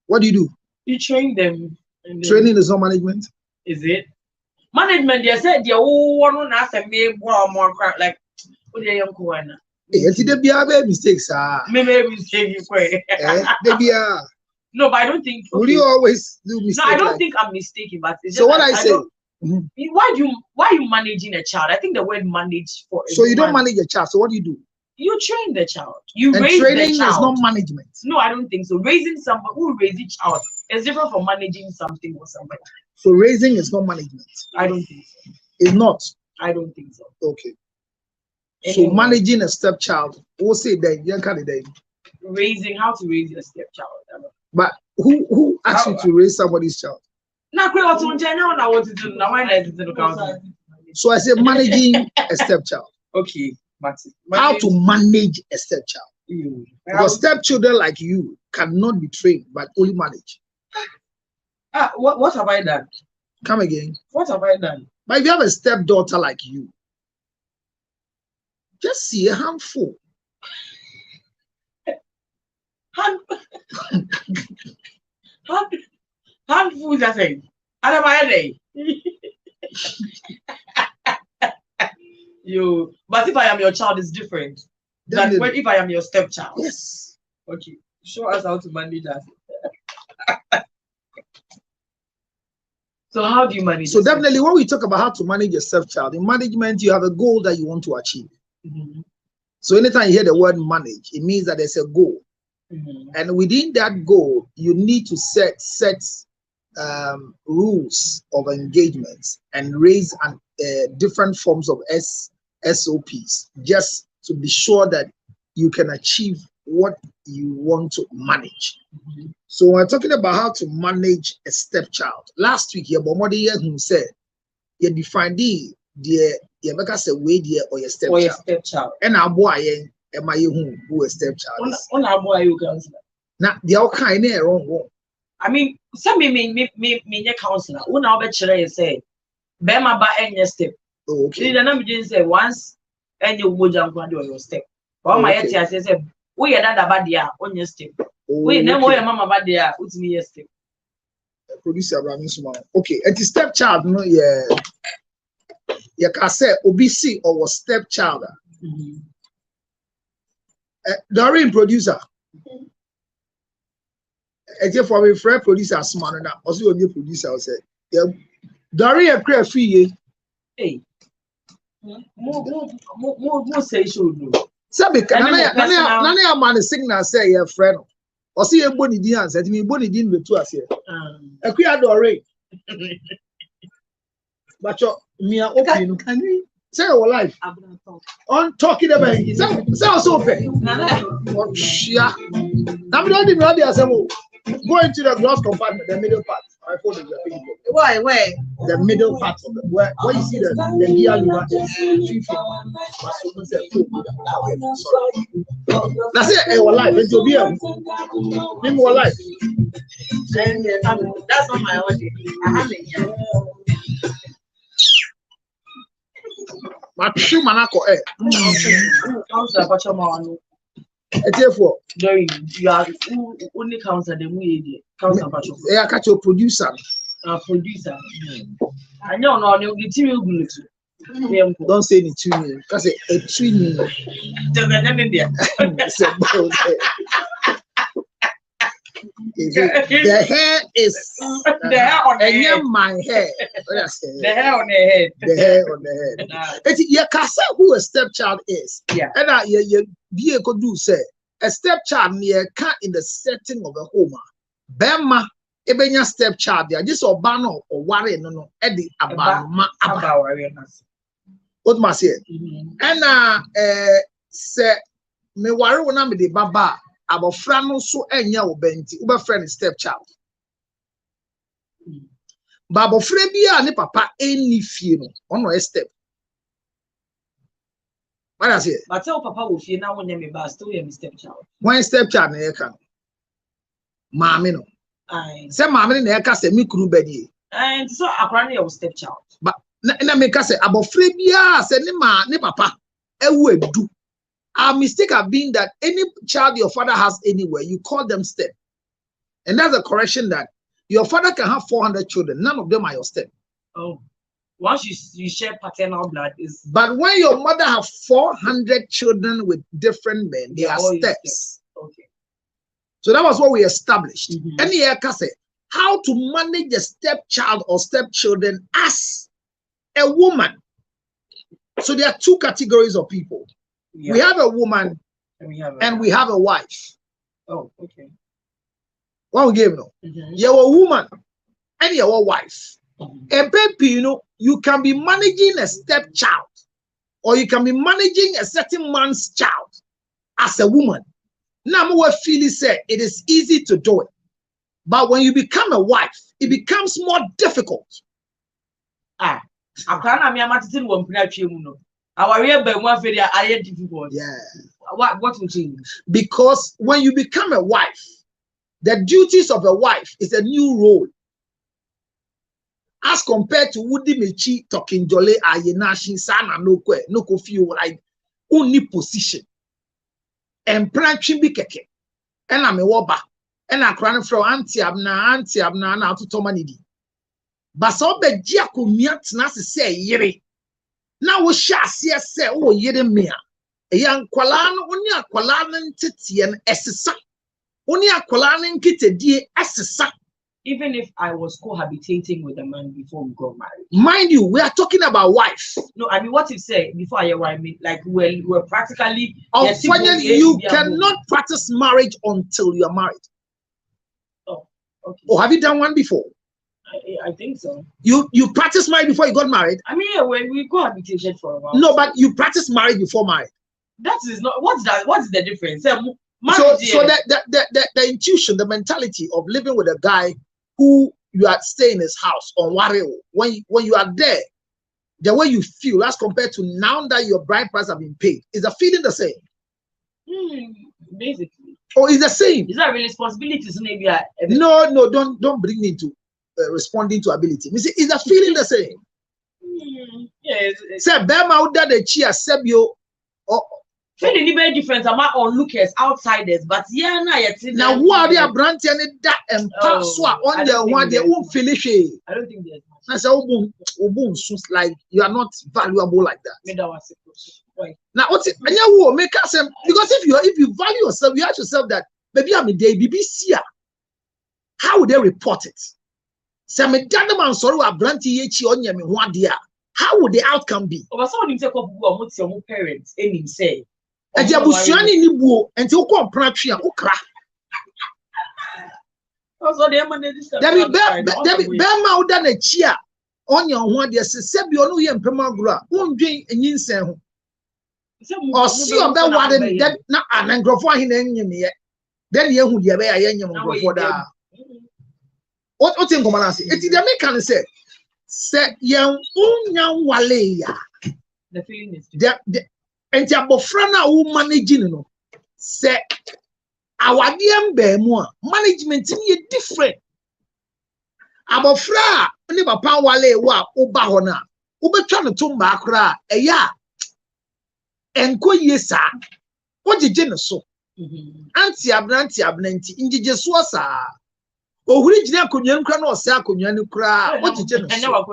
What do you do? You train them. Training is not management. Is it? Management, they said they all want to ask me more like what they young one. They be mistakes. Maybe mistake you They be no, but I don't think. Will you always do mistakes? No, I don't think I'm mistaken, but it's so just what I say. Why you managing a child? I think the word manage for. So you don't manage a child. So what do you do? You train the child. You and raise training the child. Is not management. No, I don't think so. Raising somebody who raising child is different from managing something or somebody. So raising is not management. I don't think so. It's not. I don't think so. Okay. Anyway. So managing a stepchild, we'll say that you can't do raising how to raise your stepchild. But who asked you to raise somebody's child? So I said managing a stepchild. Okay, how to manage a stepchild? Because stepchildren like you cannot be trained, but only manage. What have I done? Come again. What have I done? But if you have a stepdaughter like you, just see a handful. Handful is a thing. I don't mind. You, but if I am your child, it's different. That's when if I am your stepchild. Yes. Okay. Show us how to manage that. So how do you manage? So definitely when we talk about how to manage a stepchild, in management, you have a goal that you want to achieve. So anytime you hear the word manage, it means that there's a goal. And within that goal, you need to set rules of engagement and raise different forms of SOPs just to be sure that you can achieve what you want to manage. So we're talking about how to manage a stepchild. Last week, your who said you define the make us a way there or your stepchild. And our boy am I who a stepchild? On our boy you counselor. Now the all kind of wrong. I mean, some me counselor. When I'll bet you say, Bema ba any step. Okay. The number didn't say once and you would jump on your step. All my I said, we are that bad dear on your step. We never your mama bad dear, what's me a step. Producer Ramisma. Okay, and the stepchild, no, you can say obese or stepchild. Doreen producer. Except for a friend producer, smart now. Also, a new producer say, Doreen a clear fee. Hey, more say so. Sabi, none of man signal say your friend. Or see a bony dance at me, bony didn't be to us here. A queer Doreen. But me are open. Can you say our life? On talking about it. Sounds open. Yeah. Now we don't even know the go into the glass compartment, the middle part. I phone is Why? The middle part of the where you see the gear you want. That's it. Our life. It will be a more life. That's not my order. I have it. But shoe manako therefore, you are only counter the way counter patrol. I catch your producer. Producer. I know no the team will don't say it to me. Because a tree. The hair is the hair on the head. My hair. The hair on the head. The hair on the head. It's your casa who a stepchild is. Yeah. And you could do say a stepchild near cat in the setting of a home. Bema ebenya stepchild there. This or bano or worry no Eddie abama what must say? And say me worry when I'm the baba. About friend so enya obenti uba friend is stepchild. Babo frebia ni papa any fie no ono a step. What I say? But tell papa will feel now when you ba still your stepchild. One stepchild na eka. Mama no. Say mama na eka say me kuru bedi. And so akwani your stepchild. But na me ka say abo frebia say ni papa ewu edu. Our mistake have been that any child your father has anywhere, you call them step. And that's a correction that your father can have 400 children. None of them are your step. Oh, once you share paternal blood is. But when your mother have 400 children with different men, they are steps. Okay. So that was what we established. And here, say how to manage a stepchild or stepchildren as a woman. So there are two categories of people. Yeah. We have a woman and we have a wife. Oh, okay. What we gave no? You're a woman and you're a wife. And baby, you can be managing a stepchild or you can be managing a certain man's child as a woman. Now, what Philly said, it is easy to do it. But when you become a wife, it becomes more difficult. Ah, I can't difficult. Yeah. What will change? Because when you become a wife, the duties of a wife is a new role. As compared to Woody Mechi talking Jole Ayenashi Sana no feel like only position. And branching be keke. And I'm a woba. And I crying from auntie abna now to Tomanidi. But so be Giaco miat nasi say yere. Now we shall see say oh yere mea. A young qualan only a qualan titian essesa. Only a qualan kite die essesa. Even if I was cohabitating with a man before we got married. Mind you, we are talking about wife. No, I mean, what you say before I arrived, like we're practically. Unfortunately, you cannot practice marriage until you are married. Oh, okay. Or have you done one before? I think so. You practiced marriage before you got married? I mean, yeah, when we cohabitated for a while. No, but you practiced marriage before marriage. That is not. What's that? What's the difference? So the intuition, the mentality of living with a guy who you are staying in his house on Wario, when you are there, the way you feel as compared to now that your bride price have been paid, is the feeling the same? Basically. Or is the same? Is that really responsibilities? Maybe. No, don't bring me into responding to ability. You see, is the feeling the same? Yeah. Say, Bema out there the chia sebio. Feeling very different among onlookers, outsiders, but yeah, now who are they brand and that and pass on the one they won't finish it. I don't think there's much. That's a like you are not valuable like that. Now what's it? And you will make us because if you value yourself, you ask yourself that maybe I'm a day BBC. How would they report it? Say me dad man sorry wa brand on me one dia. How would the outcome be? Over someone himself your parents and him say. And you busuani ni buo until come pratria ukra. Also, they manage this. Debbie Bema Uda ne chia on your one dear Sebio no Pema Gura, won't drink and yin say. Or see of that one that not an angrofo in yet. Then you would have a young for that. What in Comanasi? It's the American said young walea. The feeling is and Jabofrana who managing no say our DM be more management is different. Abofra ni papa wale wa oba hona ubetwa no tumba akra eya enko yesa ojeje ne so anti abnanti ingije so sa ohuri gina akonwa nkra na ose akonwa ne kra ojeje ne so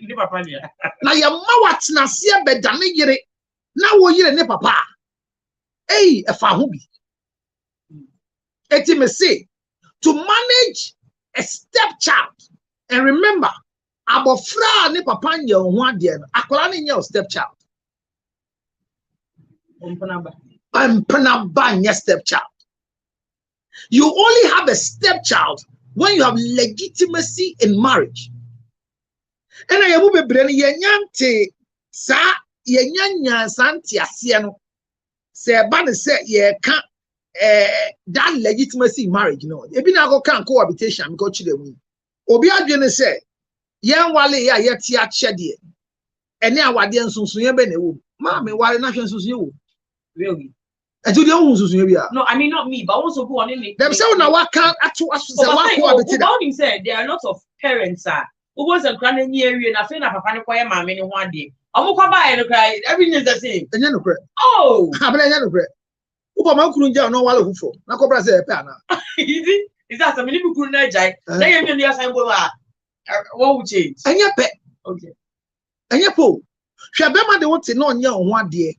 ni papa ni na ya ma watena se bedane yire na wo yire ne papa eh efa ho bi eti me say to manage a stepchild, and remember abofra ne papa nya ho ade no akola ne nya stepchild Empanaba nya stepchild. You only have a stepchild when you have legitimacy in marriage. And I will be bringing yanyante sa yanyanya santi asie no se ba ne se ye ka that legitimacy in marriage no ebi na go kan cohabitation because chide mu obi adwene se yen wale ya yeti ache de ene awade nsunsun ye be na ewo ma me wale na hwe nsunsun ye wo really eju de ohun nsunsun ye bia no I mean not me but also go on me them say na wa kan atu asu se wa cohabitate what him said there are lots of parents who was a grand ni area na fe na papa ne koye ma me ne ho ade omukwa ba no cry everything is the same enye no kre oh abele enye no kre upa makuru nja no wale hufo na kobra se epe ana Is that some people could not jai? They have been assign what will change? And your pet. Okay. And your po. Shabema de want to know on your one dear.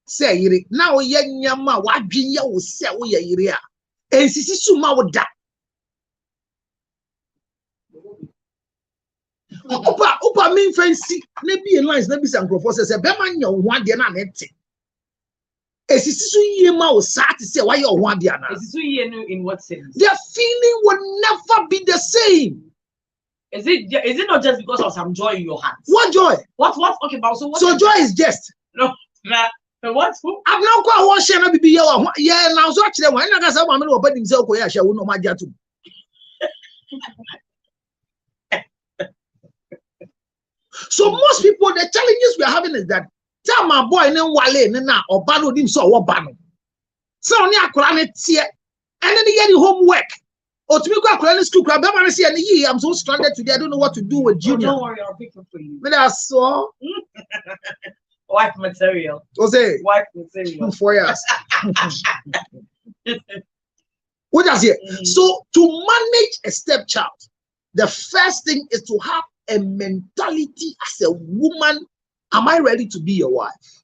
Say it now, young yama, what dream you will say we are here. And Sissy Suma would die. Upa mean fancy, maybe in lines, maybe some professors, a Beman, your one dear, not empty. As you see, you was sad to say why you're one dear. In what sense? Their feeling will never be the same. Is it not just because of some joy in your hands? What joy? What? Okay, but so joy is just. No, what? I'm not quite one share maybe be yellow. Yeah, now so actually when I got someone who opened himself, I shall know my jatu. So most people, the challenges we are having is that tell my boy and wale na or bano dim so what bano. So only a Quran here and then get the homework. Or to me go Quran school crab. I'm so stranded today. I don't know what to do with Junior. Don't worry, I'll pick up for you. But I saw wife material. Jose, wife material. 4 years. What does it? So to manage a stepchild, the first thing is to have a mentality as a woman. Am I ready to be your wife?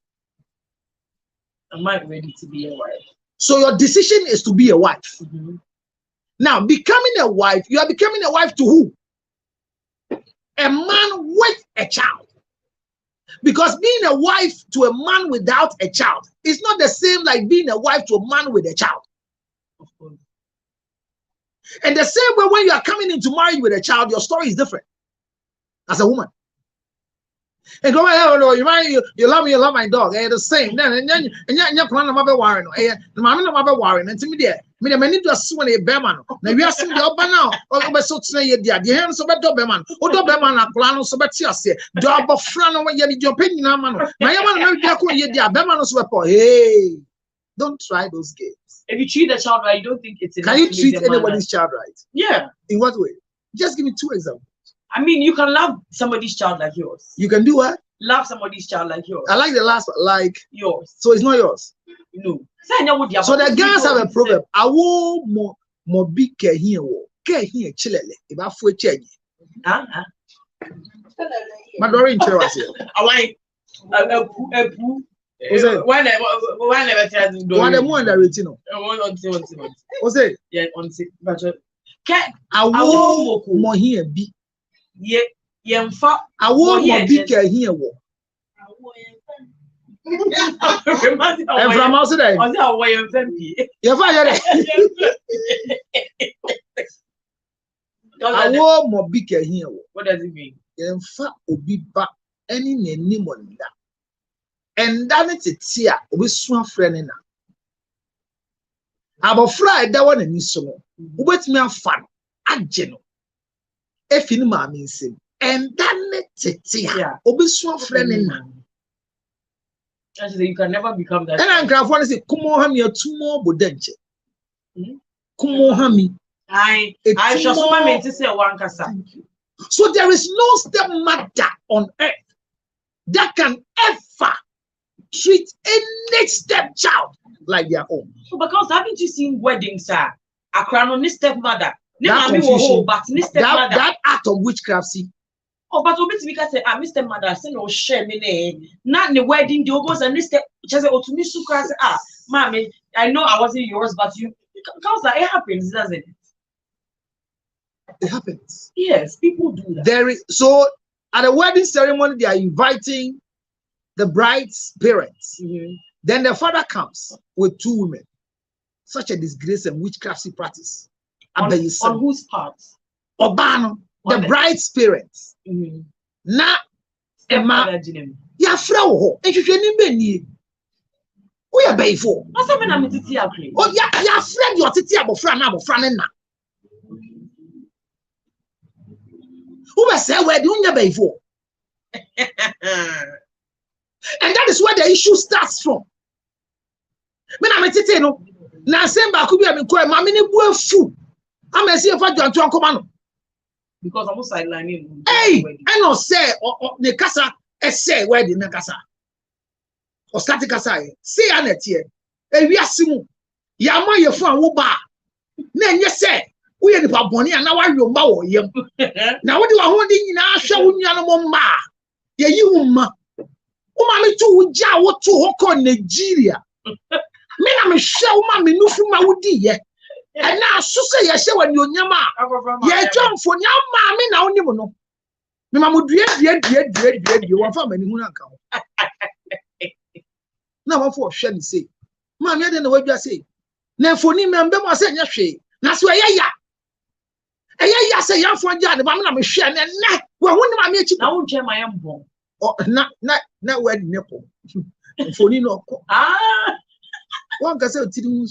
Am I ready to be your wife? So your decision is to be a wife. Now, becoming a wife, you are becoming a wife to who? A man with a child. Because being a wife to a man without a child is not the same like being a wife to a man with a child. Of course. And the same way when you are coming into marriage with a child, your story is different as a woman. And go ahead, you marry you love me, you love my dog. The same. Then and you plan to be worrying. The mammy no be worrying. And to me there, me need to assume a beman. Now we are seeing the open now. Or be so to say the hands of a beman. O do beman a plan so bet you say. Do a friend when you need your opinion, man. My man be a cool ye the beman so hey. Don't try those games. If you treat the child right, you don't think it's enough. Can you treat anybody's child right? Yeah. In what way? Just give me 2 examples. I mean, you can love somebody's child like yours. You can do what? Love somebody's child like yours. I like the last one, like yours. So it's not yours. No. So the guys have a problem. I will more big care here chilele. If I for change. My daughter in Chile was here. I like One never tells you. One the one that retino. What's it? Yeah, on but I will more here be. Yeah, in fact, I want more big care here. And from outside, I way of them. You're fine. I want more big care here. What does it mean? In fact, be back any name on that. And then it's here with swan friend in about Friday, that one and so wait me a fun. I general. If you know means him. And then it's here. Obi swan friend in actually, you can never become that. And I'm going to say, come on, me a 2 more budenche. Come on, me. I shall so to say one casa. So there is no stepmother on earth that can ever treat any stepchild like their own. Because haven't you seen weddings, sir? A crown on this stepmother. That act of witchcraft, see. Oh, but we can say, Mr. Mother, say no shame in not in the wedding, the ogres and this step, just to me, Mommy, I know I wasn't yours, but you, because it happens, doesn't it? It happens. Yes, people do that. There is so at the wedding ceremony, they are inviting the bride's parents. Then the father comes with 2 women. Such a disgrace and witchcrafty practice. On whose part? Obano, the bride's parents. Na Emma, ya frawo. And you can be we are bay for. What's happening? I'm titi agree. Oh, ya friend your titi abo friend na. Who was say where the bay for? And that is where the issue starts from. Me na me titi no. Na semba ku bi am ko e ma me ne bu afu. I'm a see if I don't come. Because I'm sidelining. Hey, I know say or the casa say where the casa or static casa say anet here. E wi asimu. Ya ma ye fu an wo ba. Na enye say we are the Baboni and now I remember you. Now what do I want in our show? Ma, yeah, you ma. Umami tu uja what to hoko Nigeria. Me na me show mami nufu ma udi ye. And now so say ya show when you nyama. Yeah, jump for nyama me na only no. Me mamu dread you want family who not come. Now what for shall say? Mammy, I don't know what you say. Now for me, member must say yes, she. That's why ya say young for Jan, but I'm not sure. And well, when I meet you, I won't share my own bone. Or not where nipple. For you know, one can say to you,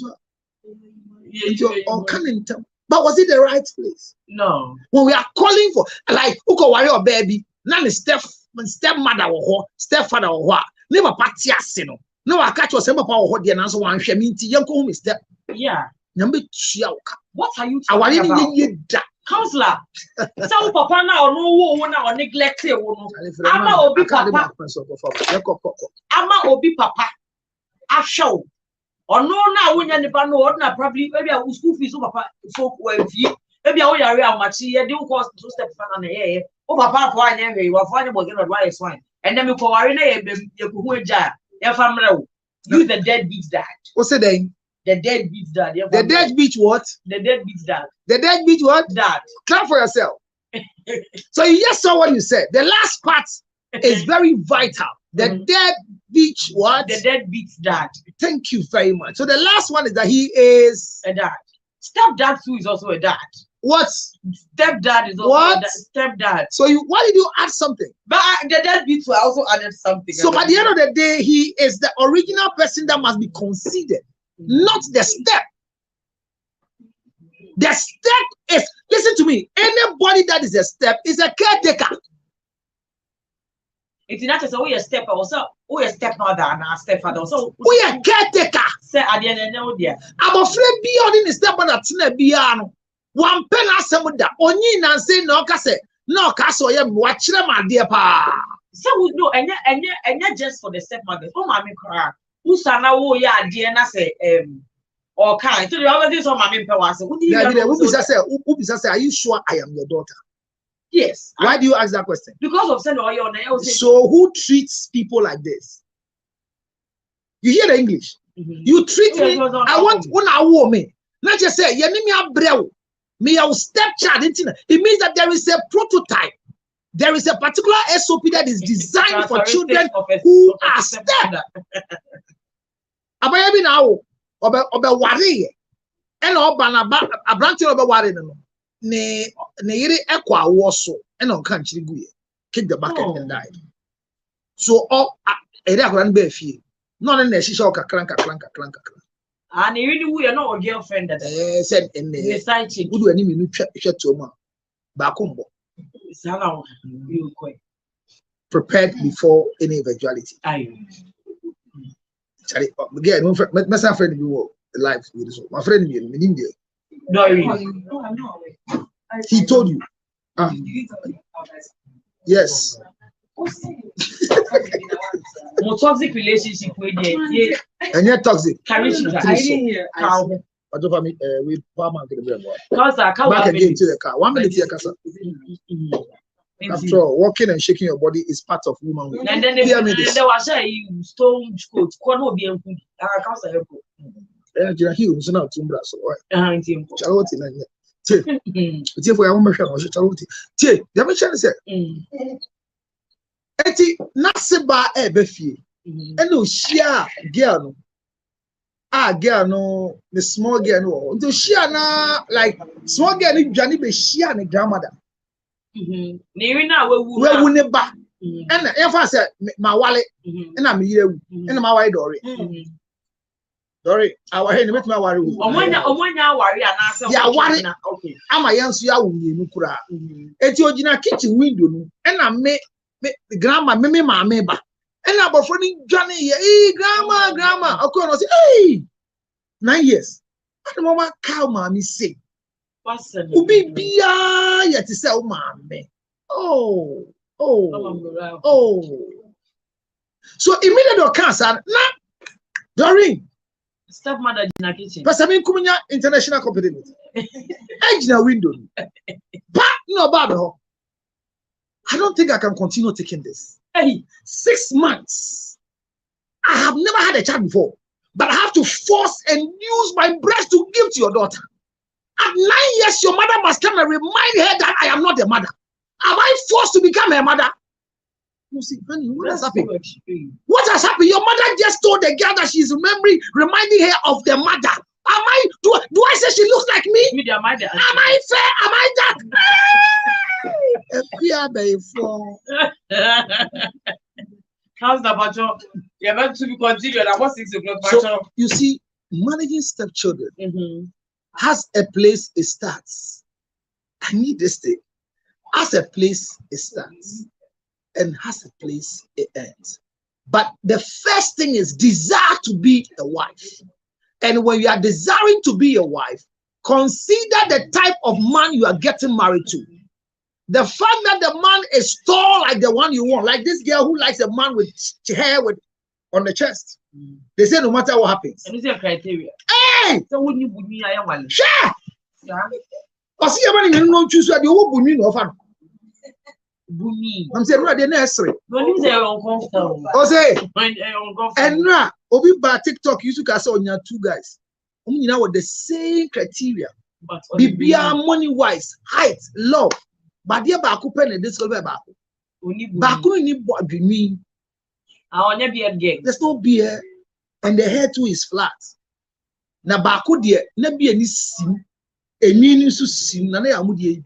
or coming. But was it the right place? No. When we are calling for, like, Uko Wario baby, none is stepmother or stepfather or what, never patiasino. No, I catch yourself about what the answer one share mean to young home is step. Yeah. Number 2. What are you talking about? Counselor, some papa now no one now neglect it. Ama obi papa. Ama obi papa. A show. Or no now when you know probably maybe a school fees papa folk were few. Maybe I will area much here do cost 2 steps on the air. Oh papa for I never you are finding what you why swine. And then we call arena you jar. Your family use the dead beats dad. What's the name? The dead beats dad. The dead beat what? The dead beats dad. The dead beat what? Dad. Clap for yourself. So you just saw what you said. The last part is very vital. The dead beat what? The dead beats dad. Thank you very much. So the last one is that he is a dad. Stepdad too is also a dad. What? Stepdad is also what? A stepdad. So why did you add something? But the dead beat I also added something. So by the end of the day, he is the original person that must be considered, not the step. The step is, listen to me, anybody that is a step is a caretaker. It's not just a step also, we a stepmother and a stepfather. So we are caretaker. Say at the end of the day. I'm afraid beyond the stepmother to be one pen as some that only and say no case no castle yam watch them my dear pa. So we know and yet just for the stepmother. Oh mammy cry. Who sana wo ya dear na say or kind. So the other days on mammy was say, are you sure I am your daughter? Yes. Why do you ask that question? Because of send or your so who treats people like this? You hear the English? You treat me. I want one hour me. Not just say me our stepchild. It means that there is a prototype. There is a particular SOP that is designed for children who are step. Abayabi now obe wari and oba a branch obe wari no ne yiri ekwa awoso and on country guye kick the bucket and died. So all ere akora nbe afie no na shisha okakranka kranka. And you really we are not a girlfriend that said in the side chick. Would any minute shut to ma bakumbo. Prepared before any eventuality. Again, my friend be life with this. My friend be in India. He told you. Yes. More toxic relationship with you. And you're toxic. I didn't hear. I don't mean we farm back again to the car. 1 minute here, Kasa. After all, walking and shaking your body is part of womanhood. And then there was a stone coat. Quano be a good. He was not too much. Charlotte, for your woman, Charlotte. The mission said, Eti Nasiba Ebefi, and no share girl. Girl, no, the small girl, no, to share na like small girl, if Johnny be share the grandmother. Nirina, we will never. And if I said my wallet, and I'm here, and my white Dory. Dory, I was here to make my worry. When you worry, yeah, worry. Okay, I'm a young Sia Nukura. It's your kitchen window, and I make the grandma, me, my neighbor. And I'm a friend Johnny, hey, grandma. Of course, hey, 9 years. And mama cow, mommy say, Ubi Bia, yet to sell mammy. Oh. So immediately cancer, nah, Doreen. Stepmother in a kitchen. But I mean, Kumunya international competition. Edge na window. But no bad. I don't think I can continue taking this. Hey, 6 months. I have never had a child before, but I have to force and use my breast to give to your daughter. At 9 years, your mother must come and remind her that I am not a mother. Am I forced to become a mother? You see, honey, what has happened? What has happened? Your mother just told the girl that she's reminding her of the mother. Do I say she looks like me? Am I fair? Am I that? How's the bacho? You're meant to be continued. I was 6 o'clock. So, you see, managing stepchildren has a place it starts. I need this thing. Has a place it starts and has a place it ends. But the first thing is desire to be a wife. And when you are desiring to be a wife, consider the type of man you are getting married to. The fact that the man is tall like the one you want, like this girl who likes a man with hair on the chest. They say no matter what happens. And it's a criteria. Hey! So wouldn't you put me? I am Share! Yeah. I see a man in no choose where they will put me no fun. Buni. I'm saying right the nursery. When you say uncomfortable. Oh say When uncomfortable. and now Obi by TikTok you can say on your 2 guys. You know what the same criteria. But Bibia money wise, height, love. But dear Baku pen and discover Baku. Baku need what you mean. I never be again. There's no beer and the hair too is flat. Na Baku dear, never be any sim, a meaning to sim, Nana Amudi,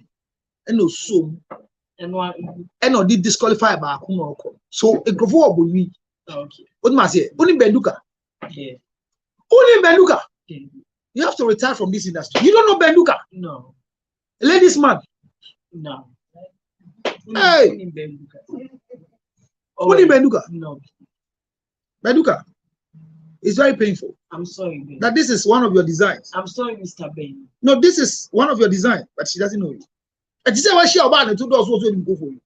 and no so. And no did disqualify Baku no. So a grovo will be. Okay. What must say? Only Benduka. Yeah. Only Benduka. You have to retire from this industry. You don't know Benduka? No. Ladies man. No. Hey. Only Benduka. No. Benduka. It's very painful. I'm sorry, Ben. That this is one of your designs. I'm sorry, Mr. Ben. No, this is one of your designs, but she doesn't know it. And she said, "Why she about the 2 doors also didn't go for you?"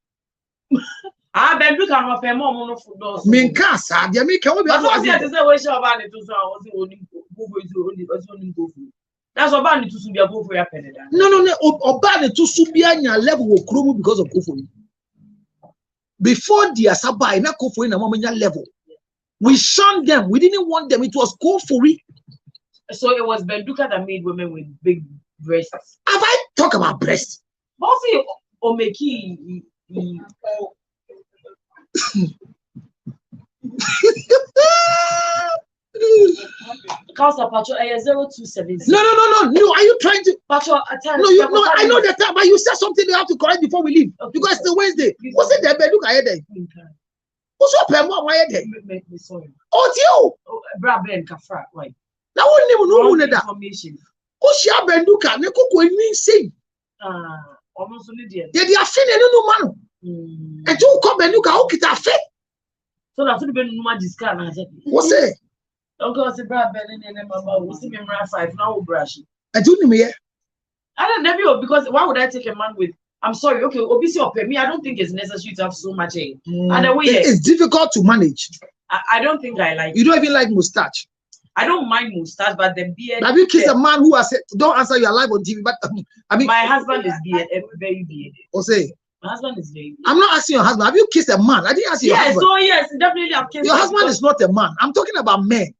Benduka no pay more money for doors. Main casa, they make how be. That's what I say. Why she about the 2 so I was only go for you. Go for you. That's what about the 2 so be go for your penny. No. About the 2 so be anya level will grow because of go for you. Before the Asaba, na go for you na mama level. We shunned them. We didn't want them. It was go for it. So it was Benduka that made women with big breasts. Have I talked about breasts? Mostly Omeki. Council Patrol 0270. No. Are you trying to Patrol? No, I know that, but you said something they have to correct before we leave. Okay. Because it's the Wednesday. What's it there? Look ahead there. What's your plan? Why there? Sorry. Oh, you. Brab and Kafra. Right. Now won't even know that. Information. Oh, she have Benduka. Ne kuku eni say. Almost only there. They are feeling no man. And you come Benduka. How kita fe? So that's the Ben no discount. What's it? Uncle say Brad Ben and Mama will see me around 5 now. Brush. I don't know me. I don't know because why would I take a man with? I'm sorry. Okay, obviously, or me. I don't think it's necessary to have so much hair. And the way it's difficult to manage. I don't think I like. You don't even like mustache. I don't mind mustache, but the beard. Have you kissed a man who has said, "Don't answer your live on TV"? But I mean, my husband is very bearded. Or say, my husband is very. I'm not asking your husband. Have you kissed a man? I didn't ask your husband. So yes, definitely I've kissed. Your husband is not a man. I'm talking about men.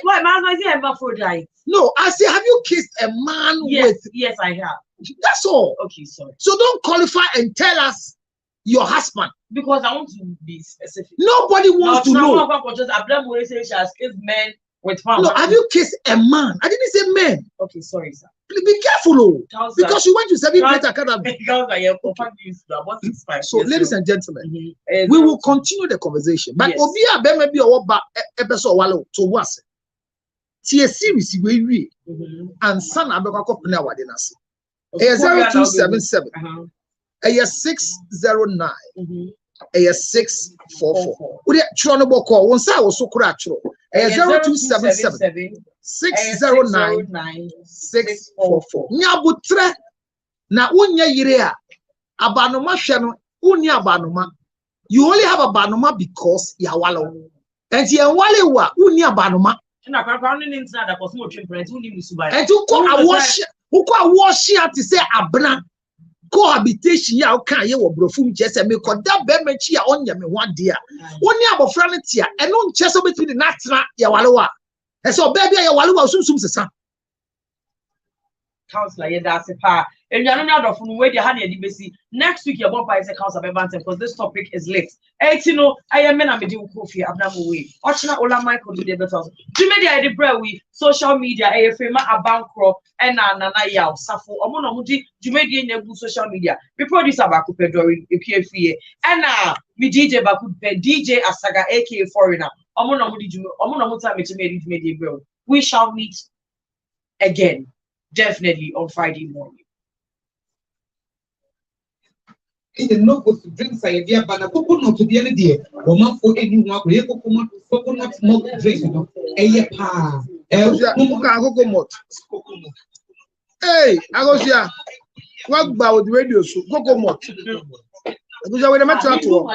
Why my husband is hermaphrodite? No, I say, have you kissed a man with? Yes, I have. That's all. Okay, sorry. So don't qualify and tell us your husband. Because I want to be specific. Nobody wants to know. Abraham say she has kissed men with fun. No, have you kissed a man? I didn't say men. Okay, sorry, sir. Be careful, because you went to 7th grade academy. So, ladies and gentlemen, we will continue the conversation. But Obia be maybe a episode while to was. See a series we and son abeko pena wadenase. 0277 609 644. We dey tro no boko won say so kura tro. 0277 609 644. Nyabutre na unya yire a abanoma hwe no uni abanoma. You only have abanoma because you are wallow. And you are wallow uni abanoma. Na kwakwa no ntina da koso mo twemprent uni musuba. And you come and wash Who can wash here to say abna cohabitation ya can ye wo brofum che se me koda be mechi ya onya me ho de a woni abofra ne tia eno nche so betwi de natena ya walewa e so be bia ya walewa sumsum sesa Councillor, yeah, that's a part. And you're not of where you had the basi. Next week, you're going to say Councillor Bevanten because this topic is lit. I am men. I'm doing coffee. I'm not away. Watching all of my colleagues. Do media the bread we social media. AFM a bankro and na yaw safo. Omo mudi. Do media nebu social media. We produce a baku pedori PFA and we DJ baku DJ Asaga aka foreigner. Omo mudi. Omo muta media bread. We shall meet again. Definitely on Friday morning. In the notebook to drink idea, but a coconut to the other day. Woman for anyone, coconut milk drink, a pa. Hey, I go here. What about radio? So coconut. Because I will not talk to all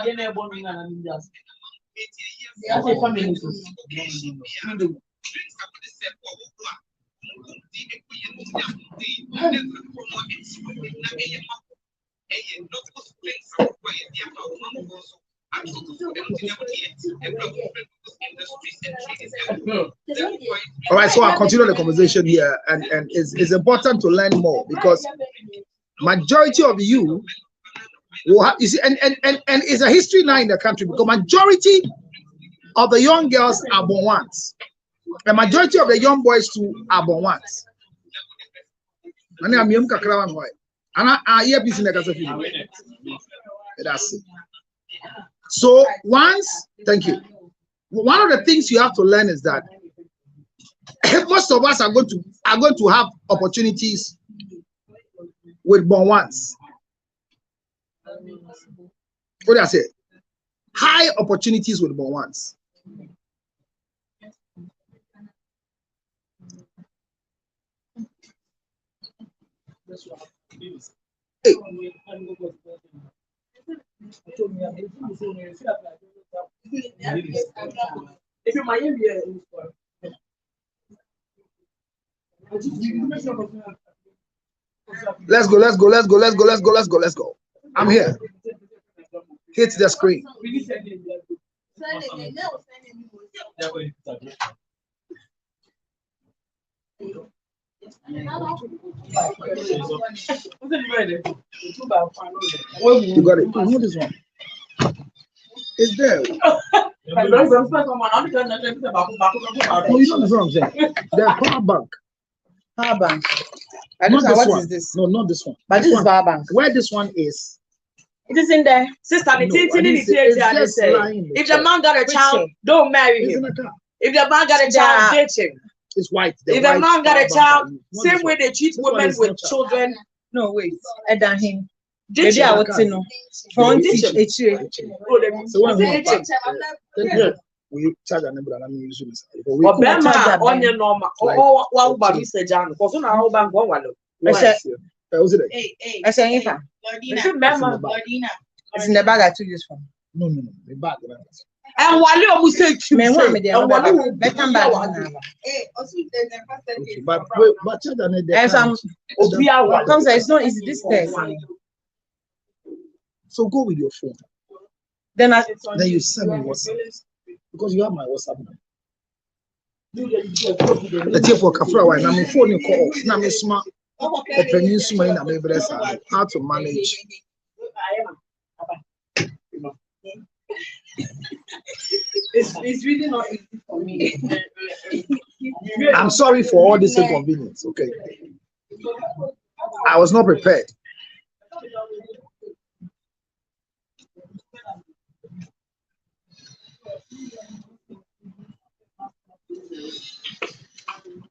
right, so I'll continue the conversation here, and it's important to learn more because majority of you will have, you see, and it's a history now in the country because majority of the young girls are born once. The majority of the young boys too are born once. That's it. So once, thank you. One of the things you have to learn is that most of us are going to have opportunities with born ones. What do I say? High opportunities with born ones. Hey. Let's go. I'm here. Hit the screen. You got it. Who this one? It's there. No, you know what I'm saying. The power bank. Power bank. I don't know what is this. No, not this one. But this is power bank. Where this one is? It is in there. Sister, No, if the man got a child, don't marry him. If the man got a child, date him. It's white. If the man got a child, same way they treat women with children. No, wait. I done him. Did Maybe I would say no. Front Ditch him. So what we charge a number and I'm using this. Obama on your normal. Oh, what about Mr. John? Because on our bank, one. I say, if it's in the bag I took this from. No, the bag. And while you almost say, but it's not easy this test. So go with your phone. Then you send me WhatsApp because you have my WhatsApp number. The tape for Kafra, I'm phone call. Now me smart. The peninsula in America, how to manage. It's really not easy for me. I'm sorry for all this inconvenience. Okay, I was not prepared.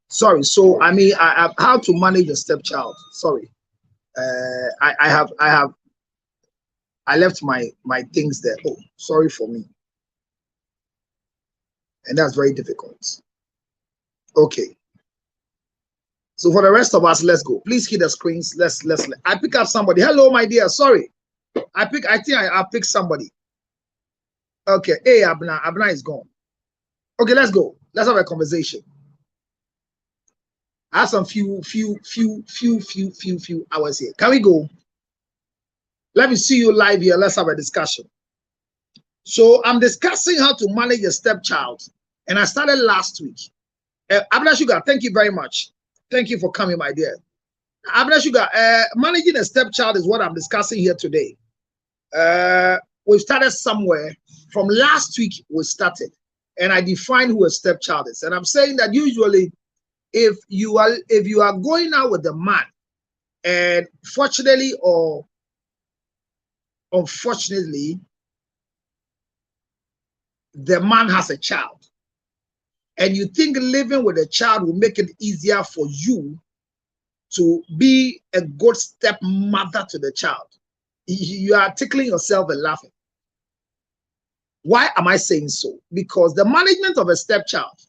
Sorry. So I mean, I have how to manage a stepchild. Sorry, I left my things there. Oh, sorry for me. And that's very difficult. Okay. So for the rest of us, let's go. Please hit the screens. Let's. I pick up somebody. Hello, my dear. Sorry, I think I pick somebody. Okay. Hey, Abna is gone. Okay, let's go. Let's have a conversation. I have some few hours here. Can we go? Let me see you live here. Let's have a discussion. So I'm discussing how to manage a stepchild, and I started last week. Abna Sugar, thank you very much. Thank you for coming, my dear. Abna Sugar, managing a stepchild is what I'm discussing here today. We started somewhere. From last week, we started, and I defined who a stepchild is. And I'm saying that usually, if you are going out with a man, and fortunately or unfortunately, the man has a child, and you think living with a child will make it easier for you to be a good stepmother to the child, you are tickling yourself and laughing. Why am I saying so? Because the management of a stepchild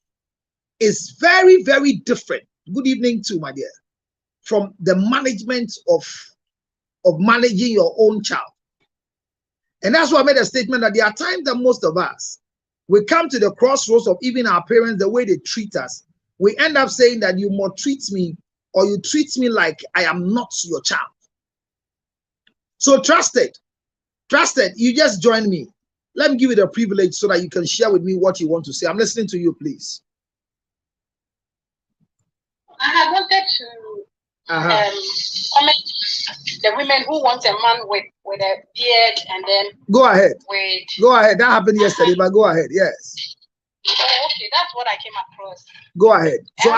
is very, very different. Good evening too, my dear. From the management of managing your own child. And that's why I made a statement that there are times that most of us, we come to the crossroads of even our parents, the way they treat us. We end up saying that you maltreat me, or you treat me like I am not your child. So trusted, you just joined me. Let me give you the privilege so that you can share with me what you want to say. I'm listening to you, please. I had wanted to comment the women who want a man with a beard and then go ahead. Go ahead. That happened yesterday, but go ahead. Yes. Oh, okay, that's what I came across. Go ahead. So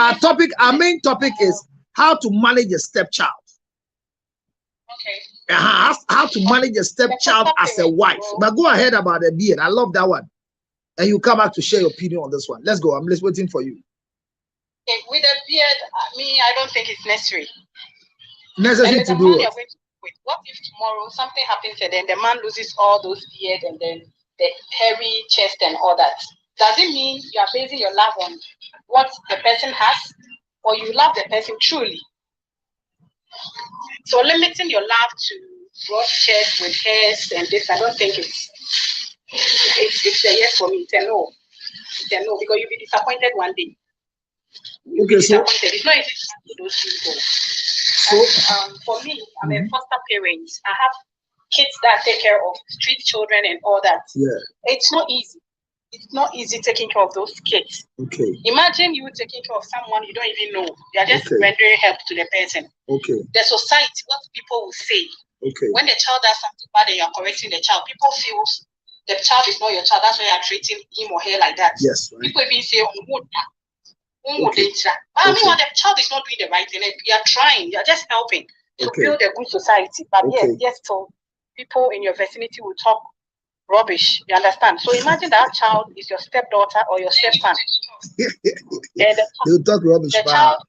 our main topic is how to manage a stepchild. Okay. How to manage a stepchild as a wife. But go ahead about the beard. I love that one. And you come back to share your opinion on this one. Let's go. I'm just waiting for you. Okay, with a beard, I don't think it's necessary. Necessary to do it. What if tomorrow something happens and then the man loses all those beard and then the hairy chest and all that? Does it mean you are basing your love on what the person has, or you love the person truly? So limiting your love to broad chest with hairs and this, I don't think it's a yes for me. It's a no. It's a no, because you'll be disappointed one day. You'll be disappointed. It's not easy to those people. So for me, I'm a foster parent. I have kids that take care of street children and all that. Yeah. It's not easy. It's not easy taking care of those kids. Okay. Imagine you taking care of someone you don't even know. You are just rendering help to the person. Okay. The society, what people will say. Okay. When the child does something bad and you are correcting the child, people feel the child is not your child. That's why you are treating him or her like that. Yes. Right. People even say, I mean, the child is not doing the right thing. You are trying. You are just helping to build a good society. But yes, so people in your vicinity will talk rubbish. You understand? So imagine that child is your stepdaughter or your stepson. They'll talk rubbish. The child,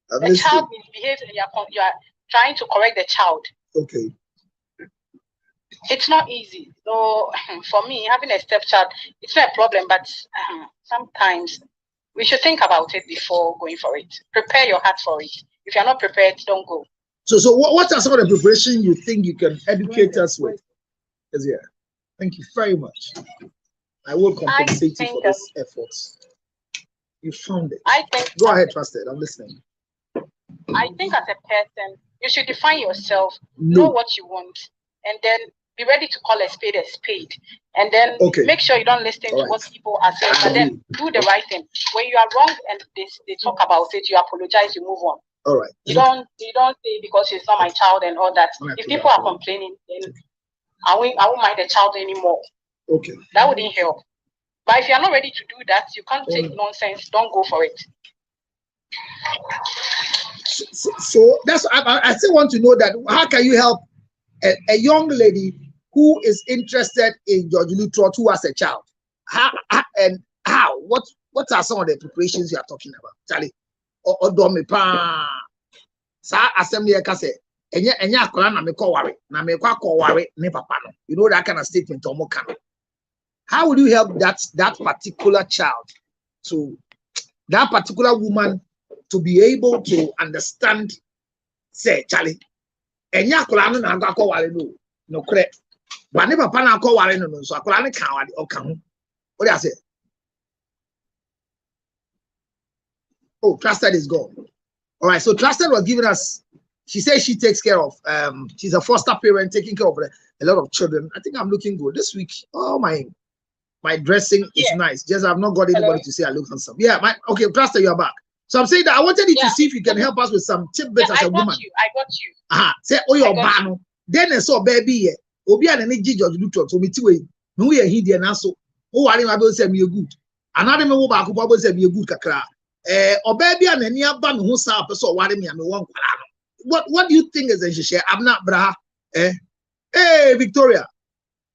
the child misbehaves and you are trying to correct the child. Okay. It's not easy. So for me, having a stepchild, it's not a problem, but sometimes we should think about it before going for it. Prepare your heart for it. If you're not prepared, don't go. So what are some of the preparations you think you can educate us with? Yeah. Thank you very much. I will compensate you for this effort. You found it. Go ahead, Trusted. I'm listening. I think as a person, you should define yourself, know what you want, and then be ready to call a spade, and then make sure you don't listen to what people are saying, but then do the right thing. When you are wrong and they talk about it, you apologize, you move on. All right. You don't say because she's not my child and all that. If people are complaining, then I won't mind the child anymore. Okay. That wouldn't help. But if you're not ready to do that, you can't take nonsense. Don't go for it. So that's I still want to know that how can you help a young lady who is interested in George Lutrot who has a child? How? What are some of the preparations you are talking about, Charlie? Or do me pa? Sa assembly ekase enya akola na me ko ware na me kwa ko ware ne papa no. You know that kind of statement omo kan. How would you help that particular child, to that particular woman, to be able to understand? Say, Charlie, enya akola no na akwa ware no correct. But ne papa na akwa ware no so akola ne kan ware o kan ho. What do you say? Oh, Trusted is gone. All right, so Trusted was giving us, she says she takes care of, she's a foster parent taking care of a lot of children. I think I'm looking good this week. Oh, my dressing is nice. Just I've not got anybody to say I look handsome. Yeah, okay, Trusted, you're back. So I'm saying that I wanted you to see if you can help us with some tidbits as a woman. I got you. Say, oh, you're bano. Then I saw baby, Obi and any George Luton, so me too. No, we are here and also. Oh, I didn't have said me a good. Another member back who said me a good kakra. Or baby and any ban who saw a person wanting me and one. What do you think is a share? I'm not bra. Hey, Victoria.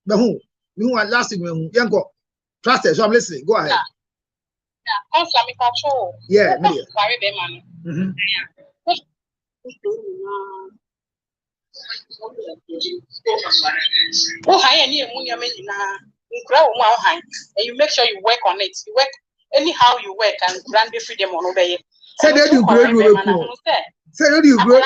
The who? You are last thing, young go. Trusted, so I'm listening. Go ahead. Yeah, Oh, hi, and you make sure you work on it. You work anyhow you work and grant the freedom on obey. Say that you grow. Say that you grow.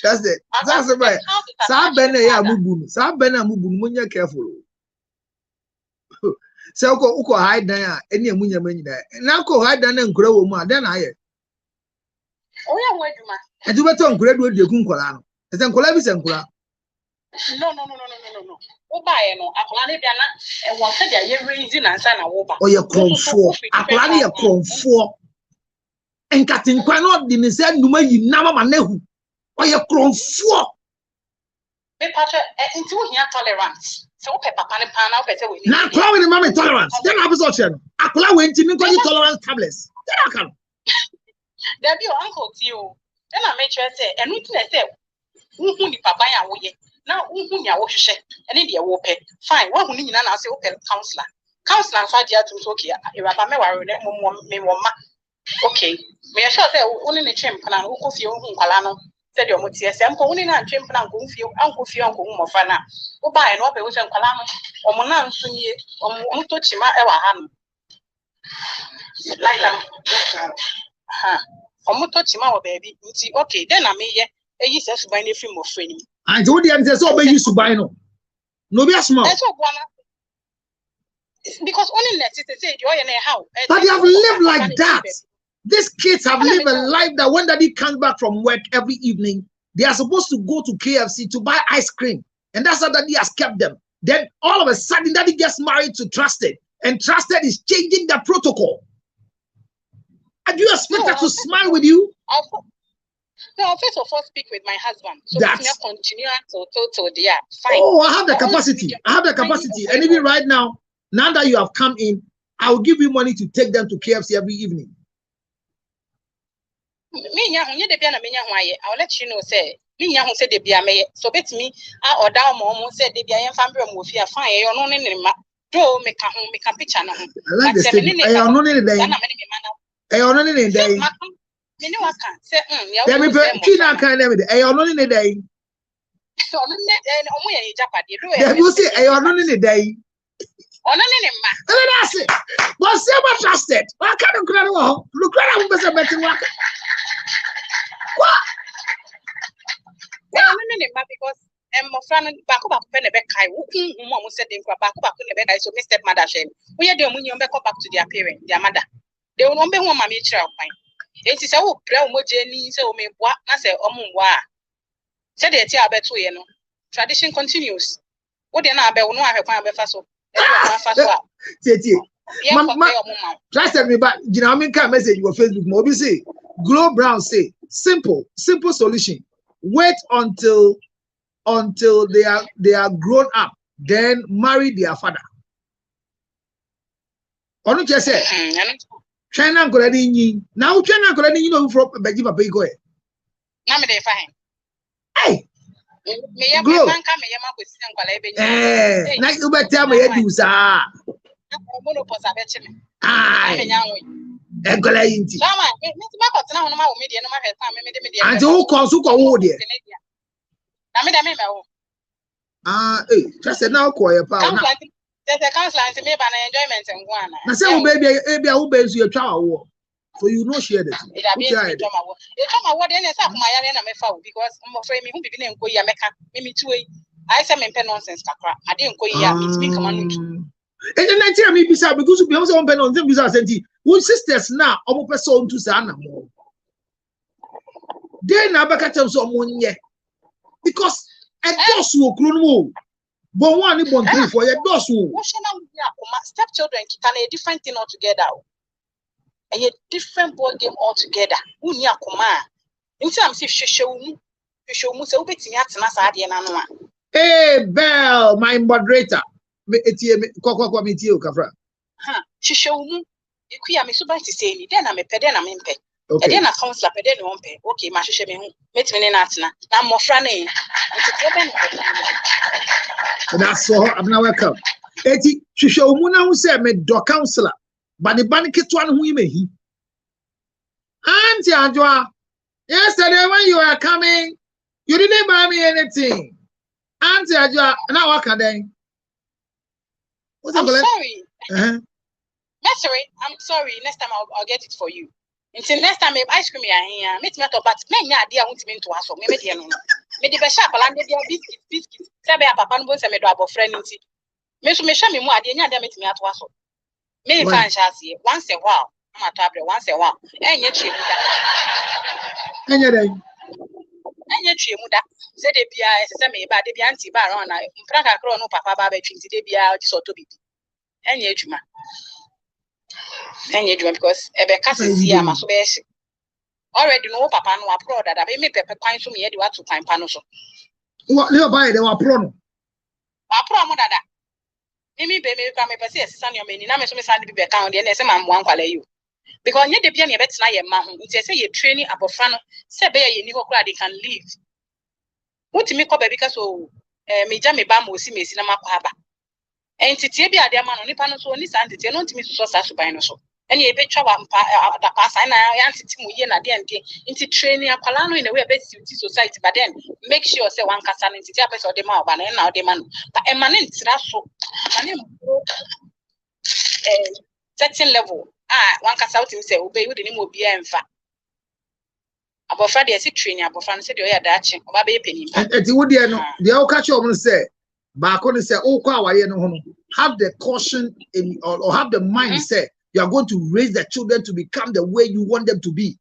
That's it. That's right. Sabene ya mubunu. Sabene mubunu. Munya careful. Say uko hide na any munya many there. Now go hide na nkura wo mu a then aye. Oh yeah, where do ma? And you better nkura do de kun kola no. Is nkura bi se nkura? No. Oba ye no akola ne bia na e won ka dia ye raising ansa na wo ba. O ye kronfo. Akola ne ye kronfo. Enkatin kwa no di ne se numa yi na mama na hu. O ye kronfo. Me patch into here tolerance. So papa ne pa na pese we. Na kwa we ne mama tolerance. Then I be so chen. Akola we nti nko tolerance tablets. Then I can. There be your uncle Tio. Then I make sure say enu ti na say hu ni papa ya wo ye. Now hu nya wo hwehwe. Ene de wo pe. Fine. Wo hu ni nyina na say wo pe counselor. Counselor fa dia to so okay. E baba me ware ne me wo ma. Okay. Me sure say wo ni ne twem plan wo ko fie wo hu kwala no. Said your motia sample winning and twin plan go feel uncle mofana. Go buy and open with some calam or monan soon ye or mutochima ever ham. Like or mutochima baby. Okay, then I may a use us by any film of frame. I told you I'm so used to buy no. No be small. Because only let it say joy and how. But they have lived like that. These kids have lived a life that when daddy comes back from work every evening, they are supposed to go to KFC to buy ice cream. And that's how daddy has kept them. Then all of a sudden, daddy gets married to Trusted. And Trusted is changing the protocol. And you expect her to smile with you? No, first of all, speak with my husband. So that's continue to yeah. Fine. Oh, I have the capacity. I have the capacity. And even right now that you have come in, I will give you money to take them to KFC every evening. I'll let you know, say, who said the Bia may so bet me or down mom said the Bia family will fear fire or no name. Do make a picture. I like the statement. I am not in the day. I am not in the day. I can't say, let me put Tina kind of day. I am not in the day. So, you say, I am not in the day. On an that's it. But say what Trusted. I can't look at all. Look at how much better work. What? Because my friend back up pen a back. I won't said them back up in the back. So, Mr. Madashem, we are doing when you back up to their parent, their mother. They will not be one mammy child. It is a brown Jenny, so me what I say, said the tea about 2 years. Tradition continues. What then I will not have found a Trusted me, but you know, I mean, message your Facebook. Mobi say, Glow Brown say, simple solution. Wait until they are grown up, then marry their father. Or not just say, China already now China already you know from Bejiba Pego. Hey. Glow. Like you better tell me you do sir. And who calls who call there? Just now call your power. There's a counselor to me by enjoyment and one. I say, baby, I will be your child. So you know share this. You told my word and it's up my arena because I'm afraid me who begin go Yameka, maybe 2 I say me nonsense. I didn't go here, it's me command. And then I tell me beside because we also on pen on them because Who sisters now, omo person to say na mo. Then na baka tell so mo nye. Because a does wo kru no. But one ni bon three for your does wo. Stepchildren can a different thing altogether. A different ball game altogether. Unya kuma. In terms if she show me so bit in yats and Hey, Bell, my moderator. She show me. You me so bad to say, then I'm a pedant, I'm imped. Okay. Then I counselor pedant on pay. Okay, my shame, met me in Atna. I'm more franny. That's so I'm now welcome. Eti, she show Muna who said, me do counselor, but the banket one who may he. Auntie Adjoa, yesterday when you were coming, you didn't buy me anything. Auntie Adjoa, now what can they? I'm sorry. Sorry, I'm sorry. Next time I'll get it for you. Until next time, if ice cream here, meet me at but many idea won't mean to us. Maybe maybe the shop and the biscuits. Sabe a papa and me do about friend. Me show me more idea than meet me at was. Many fans here once a while. I'm a tablet once a while. And yet, and yet, said they be a semi bad the auntie baron. I Frank Crow no papa baby trinity they be out so to be. And yet, you and you do because Ebeka is here, my best. Already know papa no pro that I may pepper pine to me, what to find panoso. What they buy, they were prono. Promo that. Mimi baby come a persist, son, your many numbers of Sandy be account, and some one call you. Because you depend your bets now, your man, which say you're training up of fun, say bear you never glad they can leave. What to me call because oh, me jammy bam will see me cinema haba. And to be a dear man only panos only Sandy, not to me so as to buy no so. And you bet trouble the pass and I answer to me into training a palano in a way best society, but then make sure say one casan into the episode of the mouth and now the man. But a man in so certain level. One can out and say, obey with the name of beer and fat. About Friday, I see training about Francis, you're dashing, or baby penny. And the wood, the old catcher woman say, Barcon say, oh, have the caution in or have the mindset. You are going to raise the children to become the way you want them to be.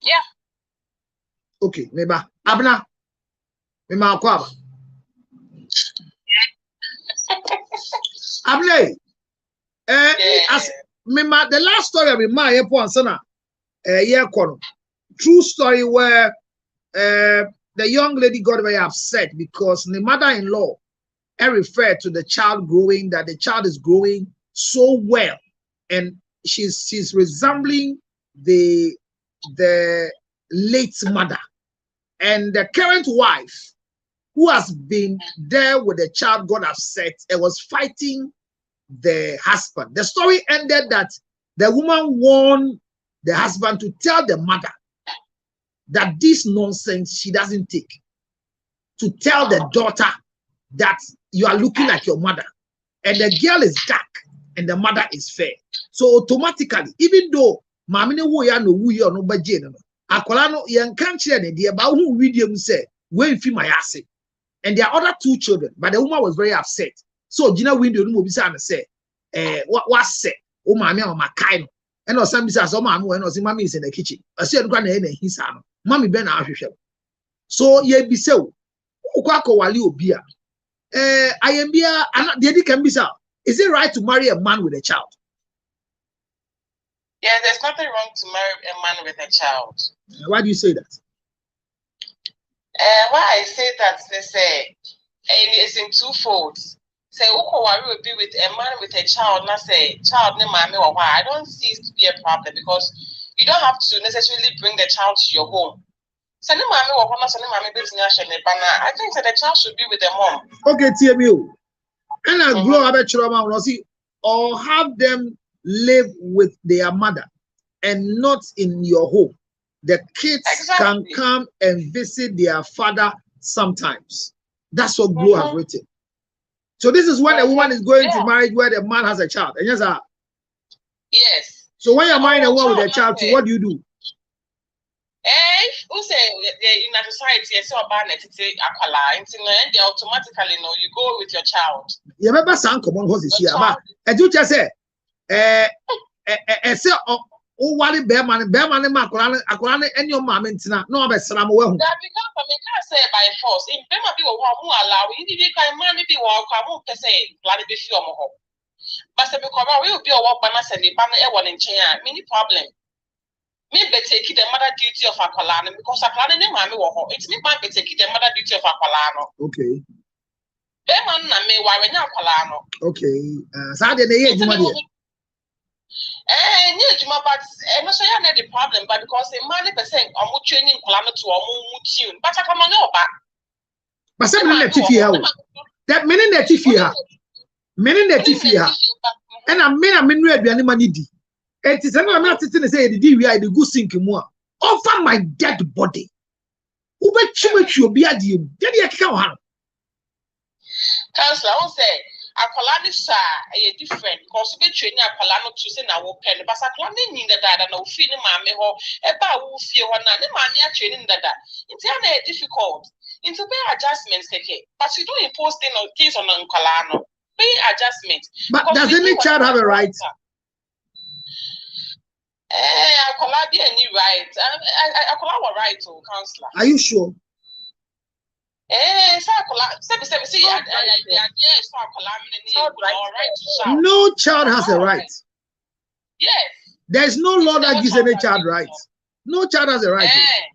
Yeah. Okay, maybe Abna, maybe Aquaba. Abne, as remember the last story of my airport sana true story where the young lady got very upset because the mother-in-law referred to the child growing, that the child is growing so well, and she's resembling the late mother, and the current wife who has been there with the child got upset and was fighting the husband. The story ended that the woman warned the husband to tell the mother that this nonsense she doesn't take, to tell the daughter that you are looking like your mother, and the girl is dark and the mother is fair. So automatically, even though mamine wo ya no wu ya no baje no akola no yen kan kire ne de ba hu video mu say we fi my ase, and there are other two children, but the woman was very upset. So Gina window no bisa na say what say o mama o makai no, and or some bisa so mama and or say mommy is in the kitchen. I say no na e hisa no mommy be na ahwehwe. So ye bi say o kwa wali obi a ayembia the can bisa, is it right to marry a man with a child? Yeah, there's nothing wrong to marry a man with a child. Why do you say that? Why I say that, they say it's in two folds. Say, Ukowari will be with a man with a child, not say child name mommy or why. I don't see it to be a problem because you don't have to necessarily bring the child to your home. I think that the child should be with the mom. Okay, TMU. And I grow up at Chiroma, or have them live with their mother and not in your home. The kids can come and visit their father sometimes. That's what Glow has written. So this is when a woman is going to marriage where the man has a child. And yes. So when you're marrying a woman with a child, what do you do? Who say in a society, so about it, they automatically know you go with your child. You remember some common horses here, but I do just say, say o wale be man ma akola any your mama ntina no obesra mo wahu that because I mean can't say by force in them be who allow you need kind man be wo kwa mo pese plan be fi omo ho but say because we will be work by say the ban e won nchen a many problem me be take the mother duty of akola because akola ne mama wo ho it's me ban be take the mother duty of akola no okay be man na me wa nya akola no okay sa de ye juma de but no so ya the problem but because a man percent omo training akola no to omo mu tune but akama no ba but say me na tifi ha that me na tifi ha me na tifi ha and I me nu aduane ma ni di it is no na tete ne say the di wi I the go sink mu a over my dead body who be chimetwi obi ade em de ye keka ho Counselor, I say akola ni sa different because we train akola no to say na wo pen but akola ni need dada na wo fi ni maame ho e ba wo fi ho na ni maame a training dada it's na difficult into pay adjustments keke but you don't impose things on akola no pay adjustment but does any child have a right akola be any right akola were right to counselor are you sure no child has a right. Yes. There's no law that gives any child rights. No child has a right.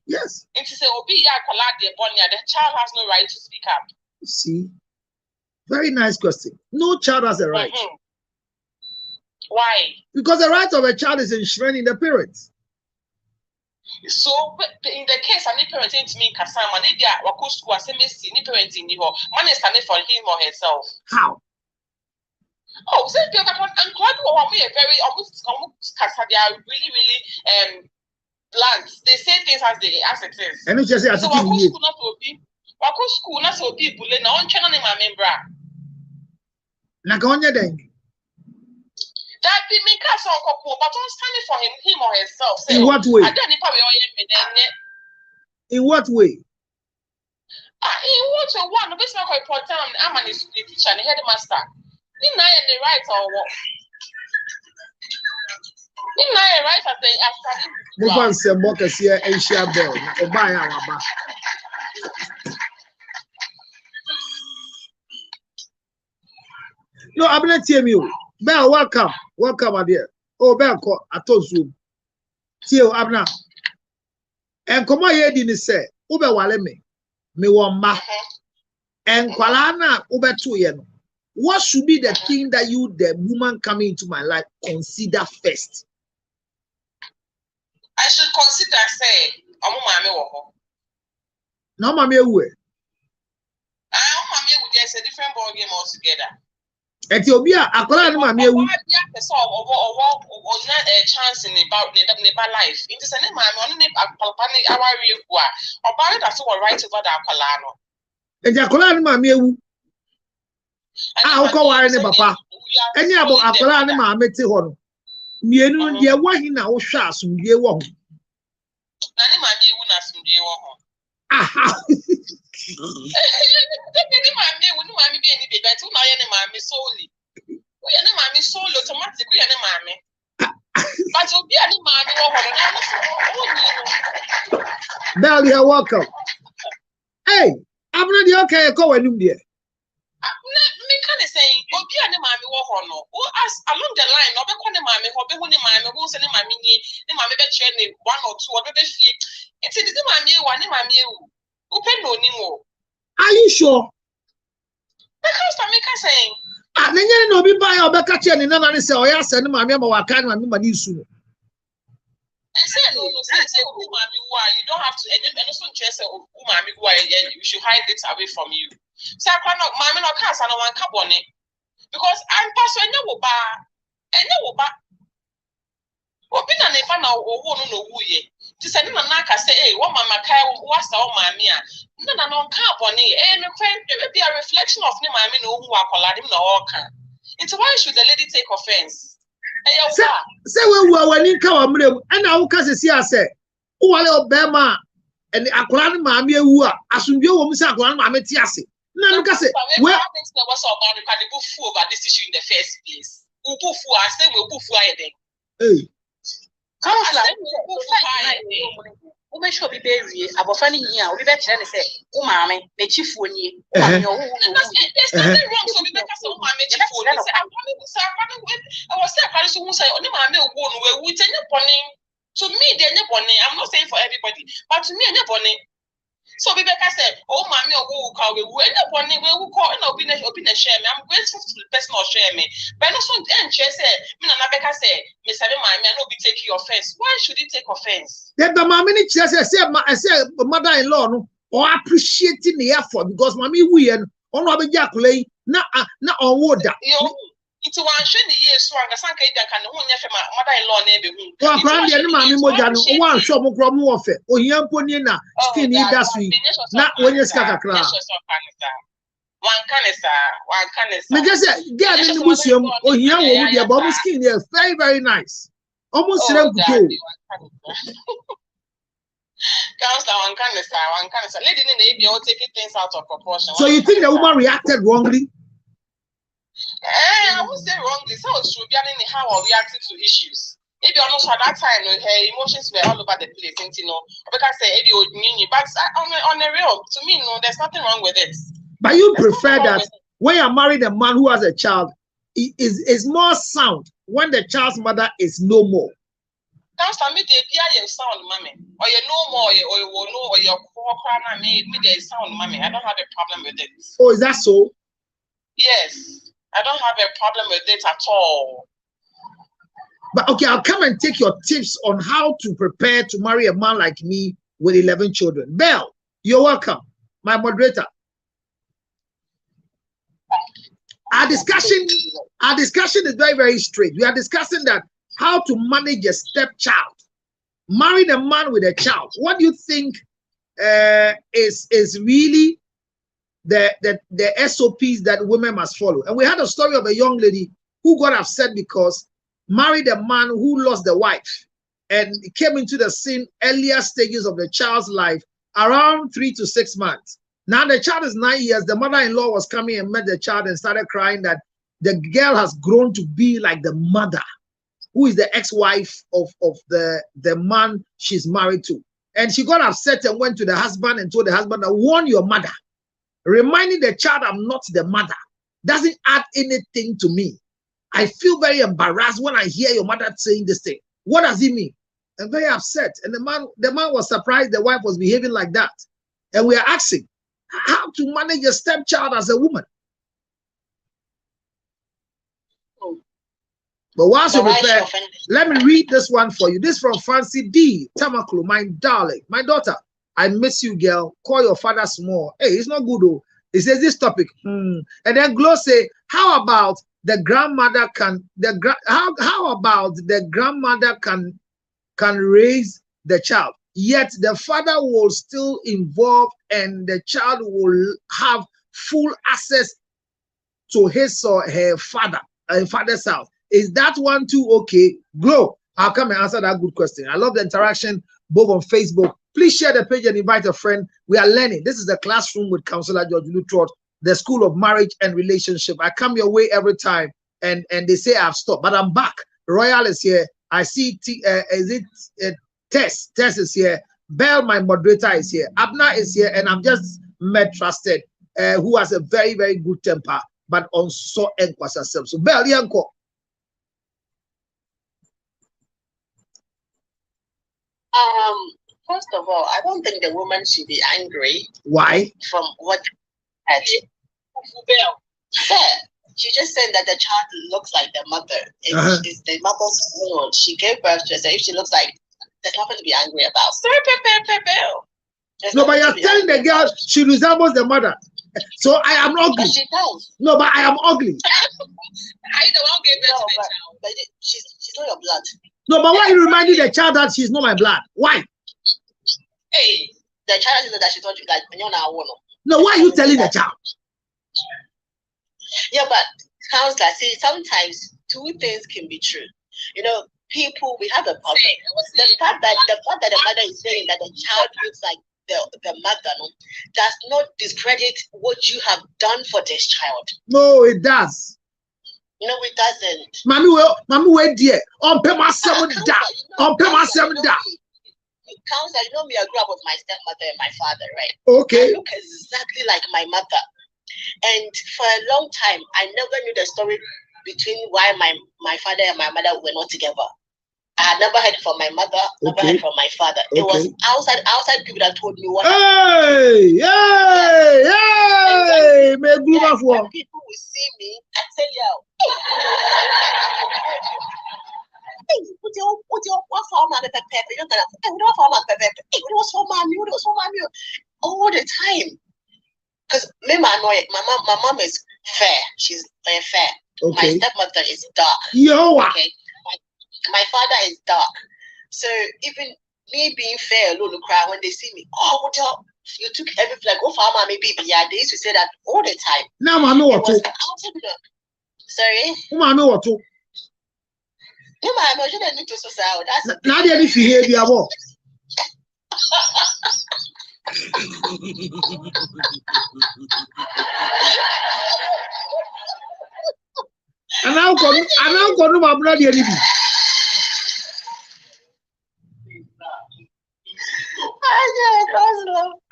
Yes. And to say, the child has no right to speak up. See, very nice question. No child has a right. Why? Because the right of a child is enshrined in the parents. So in the case any parent to me Kasama, they are wako school as any parent in you money standing for him or herself. How? Oh, so you can and God will be very almost Kasa, they are really blunt. They say things as it is. And just say so wako school not so people na on channel in my member. Nagonya deng. That be me cast on Coco, but I'm standing for him or herself. In what way? In what way? In what one, this not important. I'm an teacher and headmaster. Didn't I the right or what? Didn't I right as they move on, say, Mocas here and share bell. Or buy our back. No, I'm not telling you. Bell, welcome, my dear. Oh, Bell, I told you. Tio Abna. And come on, here didn't say, Ube Waleme, me one ma. And Kualana, Ube 2 years. What should be the thing that you, the woman coming into my life, consider first? I should consider, say, no, Mammy, where? Mammy, there's a different ball game altogether. Ethiopia, Akola ni mami ewu. Chance in about life. It is a name I'm on our real or buy that so right over the Akola no. Eti Akola ni mami ewu. Uko ware ni papa. Eni abo Akola ni mami te ho no. Mienu de wa hi na wo hwa asumdie wo ho. Na ni mami ewu na asumdie wo ho. Aha. Mommy be any baby, but who any mammy solely. We any mammy solely automatic, we any mammy. But you'll be any mammy. Bell, you're welcome. Hey, I'm not the okay, go and do there. Me kind of saying, you'll be any mammy or no. Who ask along the line, or be calling mammy, or be winning mammy, who's any mammy, the mammy bet you 1 or 2 or the feet. It's a mammy, one mammy. Open no anymore. Are you sure? Because I make her saying, ah, then no be buy or back at you and none say, oh, yes, and my member, I can't remember you soon. I say, no, say, why you don't have to, and also just say, why you should hide it away from you. So I cannot, my no cast and I want carbon because I'm passing no bar and no bar. Open an if now or one no woo. To send him a knock, I say, hey, what Mamma Kai was our mamma. No, carbon, and it may be a reflection of the mammy who are calling him no can. It's why should the lady take offense? Say, well, when you come, and I will see, I say, oh, I Obama and the Akran mammy who are assume you will miss Akran mammy Tiasi. No, because well, there was about the fool about this issue in the first place. Who I say, we'll put Friday. Hey. Counselor, who make sure be buried about funny here, we better than say, oh, mammy, the chief one year. There's nothing wrong. So we better say, oh, my chief phone. I was saying, I was saying, only my mail won't we tell you, Bonnie. To me, they're not Bonnie. I'm not saying for everybody, but to me, they're Bonnie. So Rebecca said, oh, mommy, who call we end up on it, we will call and open a share me. I'm grateful to the person or share me. But also, and she said, me and Rebecca said, Miss Abby, my man will be taking offense. Why should he take offense? That the mommy I said, mother-in-law, no, or appreciating the effort because mommy, we and on Robert Jackley, not on water. It's one shiny year, so I can who never my mother-in-law neighborhood. Well, Grandy and Mammy Mojan, one shop of Rom Warfare, or young Ponina, skinny industry, not when you're scattered. One canister. I just said, get in the museum, or young with your bubble skin, they're very, very nice. Almost them to go. Counselor, one canister. Lady in the ABO taking things out of proportion. So you think the woman reacted wrongly? I won't say wrongly. So it should be how I reacted to issues. Maybe almost at that time, her emotions were all over the place, you know. Because but on the real, to me, no, there's nothing wrong with it. But you prefer that when you married a man who has a child, is more sound when the child's mother is no more. Counselor, me the sound, mommy, or you no more, or you will know, or your corner me the sound, mommy. I don't have a problem with it. Oh, is that so? Yes. I don't have a problem with it at all. But okay, I'll come and take your tips on how to prepare to marry a man like me with 11 children. Belle, you're welcome, my moderator. Our discussion is very, very straight. We are discussing that how to manage a stepchild, marrying a man with a child. What do you think is really the SOPs that women must follow? And we had a story of a young lady who got upset because married a man who lost the wife and came into the scene earlier stages of the child's life, around 3 to 6 months. Now the child is 9 years. The mother-in-law was coming and met the child and started crying that the girl has grown to be like the mother, who is the ex-wife of the man she's married to. And she got upset and went to the husband and told the husband, warn your mother. Reminding the child I'm not the mother doesn't add anything to me. I feel very embarrassed when I hear your mother saying this thing. What does it mean? I'm very upset. And the man was surprised the wife was behaving like that. And we are asking how to manage a stepchild as a woman. But once you prepare, let me read this one for you. This from Fancy D. Tamaklu, my darling, my daughter. I miss you, girl. Call your father small. Hey, it's not good though. He says this topic. And then Glow say, how about the grandmother how about the grandmother can raise the child, yet the father will still involve and the child will have full access to his or her father's house. Is that one too okay? Glow, I'll come and answer that good question. I love the interaction both on Facebook. Please share the page and invite a friend. We are learning. This is the classroom with Counselor George Lutrot, the School of Marriage and Relationship. I come your way every time, and they say I've stopped, but I'm back. Royal is here. I see Tess. Tess is here. Belle, my moderator, is here. Abna is here, and I've just met Trusted, who has a very, very good temper, but also enquires herself. So Belle, Yanko. First of all, I don't think the woman should be angry. Why? From what she just said that the child looks like the mother. It's the mother's own. She gave birth to her. So if she looks like, there's nothing to be angry about. No, but you're telling the girl she resembles the mother. So I am ugly. But she does. No, but I am ugly. I the one gave birth to the child. But she's not your blood. No, but why are you reminding the child that she's not my blood? Why? Hey, the child is that she told you like no, why are you telling the child? Yeah, but Counselor, see, sometimes two things can be true. You know, we have a problem. The fact that the mother is saying that the child looks like the mother does not discredit what you have done for this child. No, it does. No, it doesn't. Mami, where dear? On Pema 7 da. On Pema 7 da. Counselor, you know me, I grew up with my stepmother and my father, right? Okay. I look exactly like my mother. And for a long time, I never knew the story between why my father and my mother were not together. I had never heard from my mother, never heard from my father. It was outside people that told me what happened. Hey, when people will see me, I say, yo, all the time. Because my mom is fair. She's very fair. Okay. My stepmother is dark. Okay. My father is dark. So even me being fair, little cry when they see me, oh, you took everything like, oh, farmer, maybe. Yeah, they used to say that all the time. Now, I know what to. Sorry? I know what to. No, I shouldn't need to so sound. That's now they need to hear the above. And now come to my brother.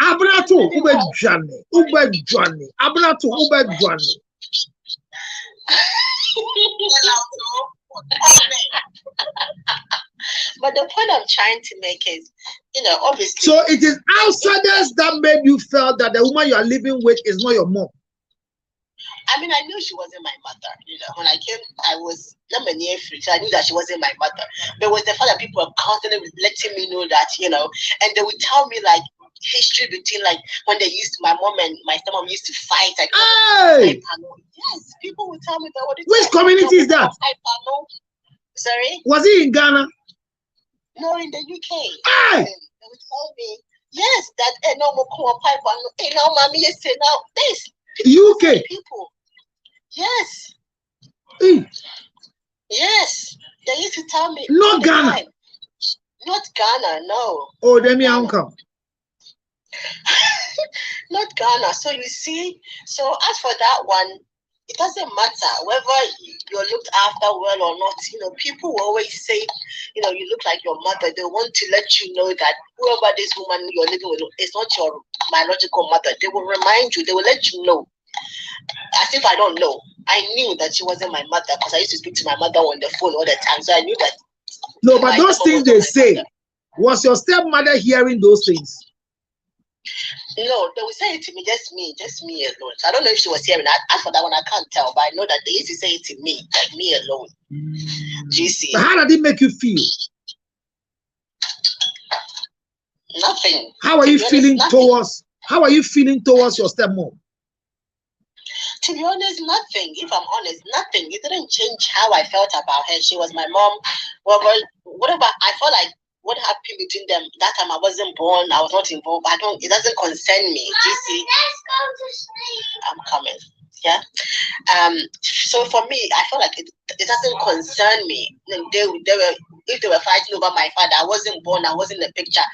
Abrato, Ube Johnny. Abrato, Ube Johnny. But the point I'm trying to make is, obviously. So it is outsiders that made you feel that the woman you are living with is not your mom. I mean, I knew she wasn't my mother. When I came, I was not near free, so I knew that she wasn't my mother. But it was the fact that people were constantly letting me know that, and they would tell me like history between like when they used to, my mom and my stepmom used to fight. Like, hey! Yes, people would tell me that. Which community is that? Sorry? Was he in Ghana? No, in the UK. Hey! They would tell me, yes, that no more pipe and now mommy is saying now this. UK people. Yes. Hey. Yes. They used to tell me. Not Ghana. Time. Not Ghana, no. Oh, then me uncle. Not Ghana. So you see, so as for that one, it doesn't matter whether you're looked after well or not. People will always say, you look like your mother. They want to let you know that whoever this woman you're living with is not your biological mother. They will remind you, they will let you know. As if I don't know. I knew that she wasn't my mother because I used to speak to my mother on the phone all the time. So I knew that. No, but those things they say, mother. Was your stepmother hearing those things? No, they would say it to me, just me alone. So I don't know if she was hearing that. As for that one, I can't tell, but I know that they used to say it to me, like me alone. Do you see? But how did it make you feel? Nothing. How are you feeling towards your stepmom? To be honest, nothing. If I'm honest, nothing. It didn't change how I felt about her. She was my mom. Whatever. I felt like what happened between them that time, I wasn't born. I was not involved. It doesn't concern me. Do you see? Let's go to sleep. I'm coming. Yeah. So for me, I felt like it doesn't concern me. If they were fighting over my father, I wasn't born. I wasn't in the picture.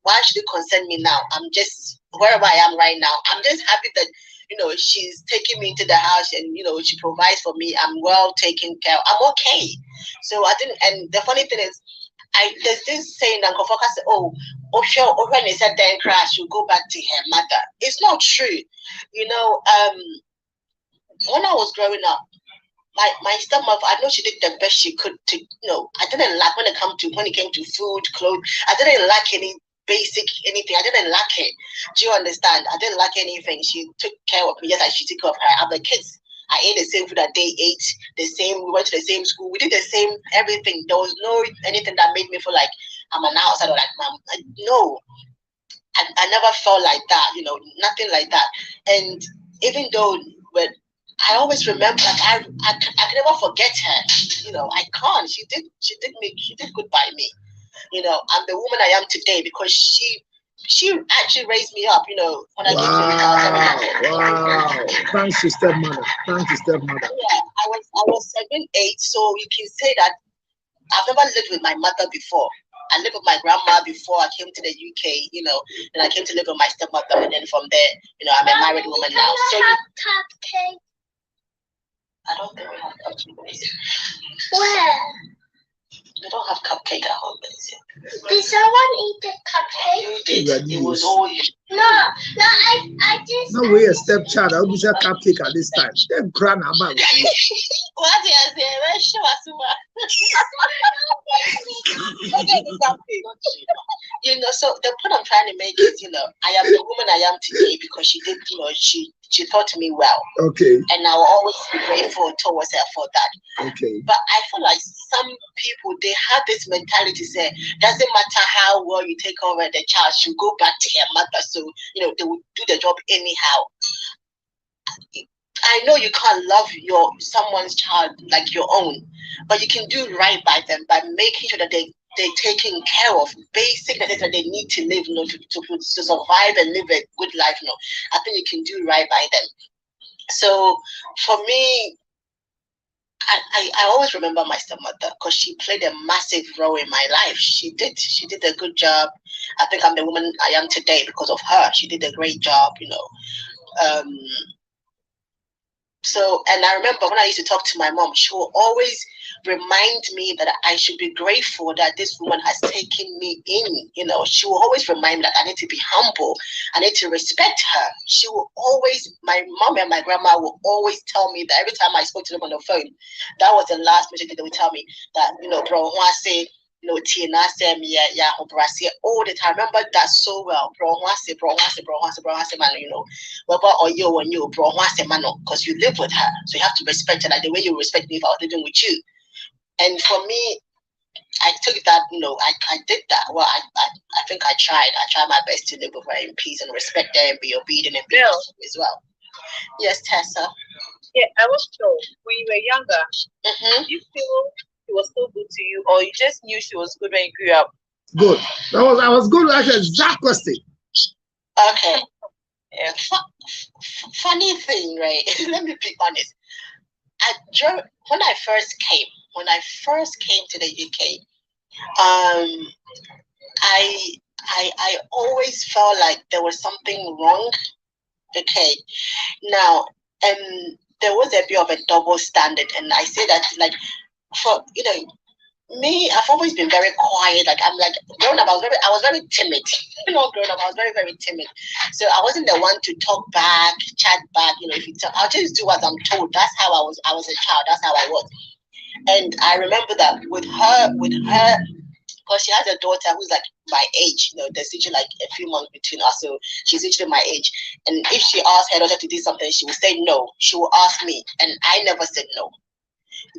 Why should it concern me now? I'm just wherever I am right now. I'm just happy that she's taking me into the house and she provides for me. I'm well taken care of. I'm okay. So I didn't. And the funny thing is, there's this saying that Uncle Focus said, when he said then crash, she'll go back to her mother. It's not true. When I was growing up, my stepmother, I know she did the best she could to, I didn't lack when it came to food, clothes. I didn't lack any basic anything. I didn't lack it. Do you understand? I didn't lack anything. She took care of me. Yes, she took care of her other kids. I ate the same food that they ate, the same, we went to the same school, we did the same everything. There was no anything that made me feel like I'm an outsider, like mom. No. I never felt like that, nothing like that. And even though I always remember, like I can never forget her. I can't. She did good by me. I'm the woman I am today because she actually raised me up. When I came to wow. Thanks to stepmother. Yeah, I was 7, 8, so you can say that I've never lived with my mother before. I lived with my grandma before I came to the UK, and I came to live with my stepmother, and then from there, I'm a married woman now. So I don't think we have cupcake. Where? We don't have cupcake at home. Did someone eat the cupcake? You did. It was all you. No, I just. No way, a stepchild. I'll be a cupcake at this time. Then grand about. What is it? Show us You know, so the point I'm trying to make is, you know, I am the woman I am today because she did, you know, she taught me well. Okay. And I will always be grateful towards her for that. Okay. But I feel like some people, they have this mentality, say, doesn't matter how well you take over the child, she'll go back to her mother. So, you know, they will do the job anyhow. I know you can't love someone's child like your own, but you can do right by them by making sure that they're taken care of, basic necessities that they need to live, you know, to survive and live a good life. You know, I think you can do right by them. So for me, I always remember my stepmother because she played a massive role in my life. She did a good job. I think I'm the woman I am today because of her. She did a great job, you know. So, and I remember when I used to talk to my mom, she will always remind me that I should be grateful that this woman has taken me in. You know, she will always remind me that I need to be humble. I need to respect her. She will always, my mom and my grandma will always tell me that every time I spoke to them on the phone, that was the last message they would tell me that, you know, bro, I say, no, Tina, yeah, all the time. I remember that so well. Bro, man, you know, or you and you, bro, man, because you live with her. So you have to respect her like the way you respect me if I was living with you. And for me, I took that, you know, I did that. Well, I think I tried. I tried my best to live with her in peace and respect her and be obedient and be as well. Yes, Tessa. Yeah, I was told when you were younger, you feel she was so good to you, or you just knew she was good when you grew up? Good. I was going to ask the exact question. Okay. Yeah. Funny thing, right? Let me be honest. When I first came to the UK, I always felt like there was something wrong. Okay. Now, there was a bit of a double standard, and I say that like for me, I've always been very quiet. Like I'm like growing up, I was very timid. Growing up, I was very, very timid. So I wasn't the one to talk back, chat back. If you talk, I'll just do what I'm told. That's how I was. I was a child. That's how I was. And I remember that with her, because she has a daughter who's like my age. There's usually like a few months between us, so she's usually my age. And if she asked her daughter to do something, she would say no. She will ask me, and I never said no.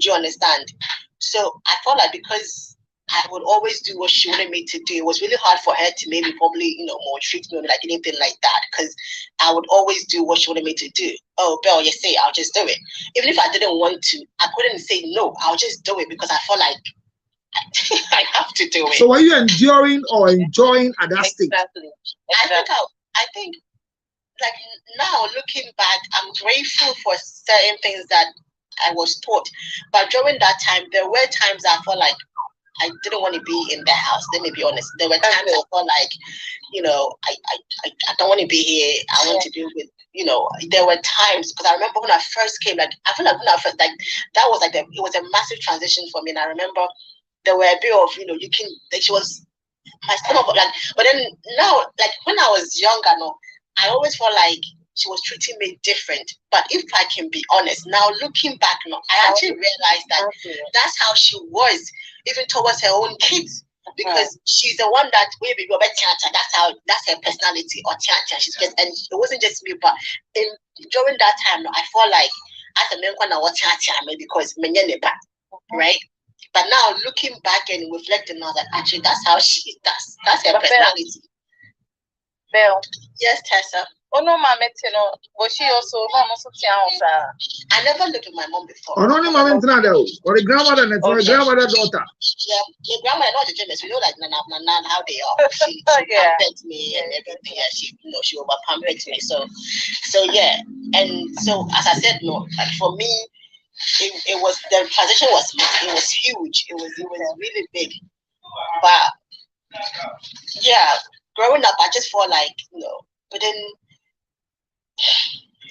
Do you understand? So I felt like because I would always do what she wanted me to do, it was really hard for her to maybe probably, more treat me like anything like that. Because I would always do what she wanted me to do. Oh, Belle, you say, I'll just do it. Even if I didn't want to, I couldn't say no. I'll just do it because I felt like I have to do it. So were you enduring or enjoying at that stage? Exactly. I think like now looking back, I'm grateful for certain things that I was taught, but during that time, there were times I felt like I didn't want to be in the house. Let me be honest. There were times I felt like, I don't want to be here. I want to be with, there were times, because I remember when I first came, like, I feel like when I first, like, that was like, it was a massive transition for me. And I remember there were a bit of, she was my stomach, like, but then now, like, when I was younger, I always felt like she was treating me different. But if I can be honest, now looking back, I actually realized that that's how she was, even towards her own kids. Because she's the one that maybe that's her personality or she's just, and it wasn't just me, but during that time, I felt like as a man because right. But now looking back and reflecting now that actually that's how she does. That's her personality. Belle. Yes, Tessa. Oh no, Mama, was she also I never lived with my mom before. Oh no, Mama, or the grandmother and the grandmother daughter. Yeah, the grandmother not the jealous. We know like Nana how they are. She pampered me and everything. Yeah, she over pampered me. So yeah, and so as I said, like for me, it was the transition was huge. It was really big. But yeah, growing up, I just felt like but then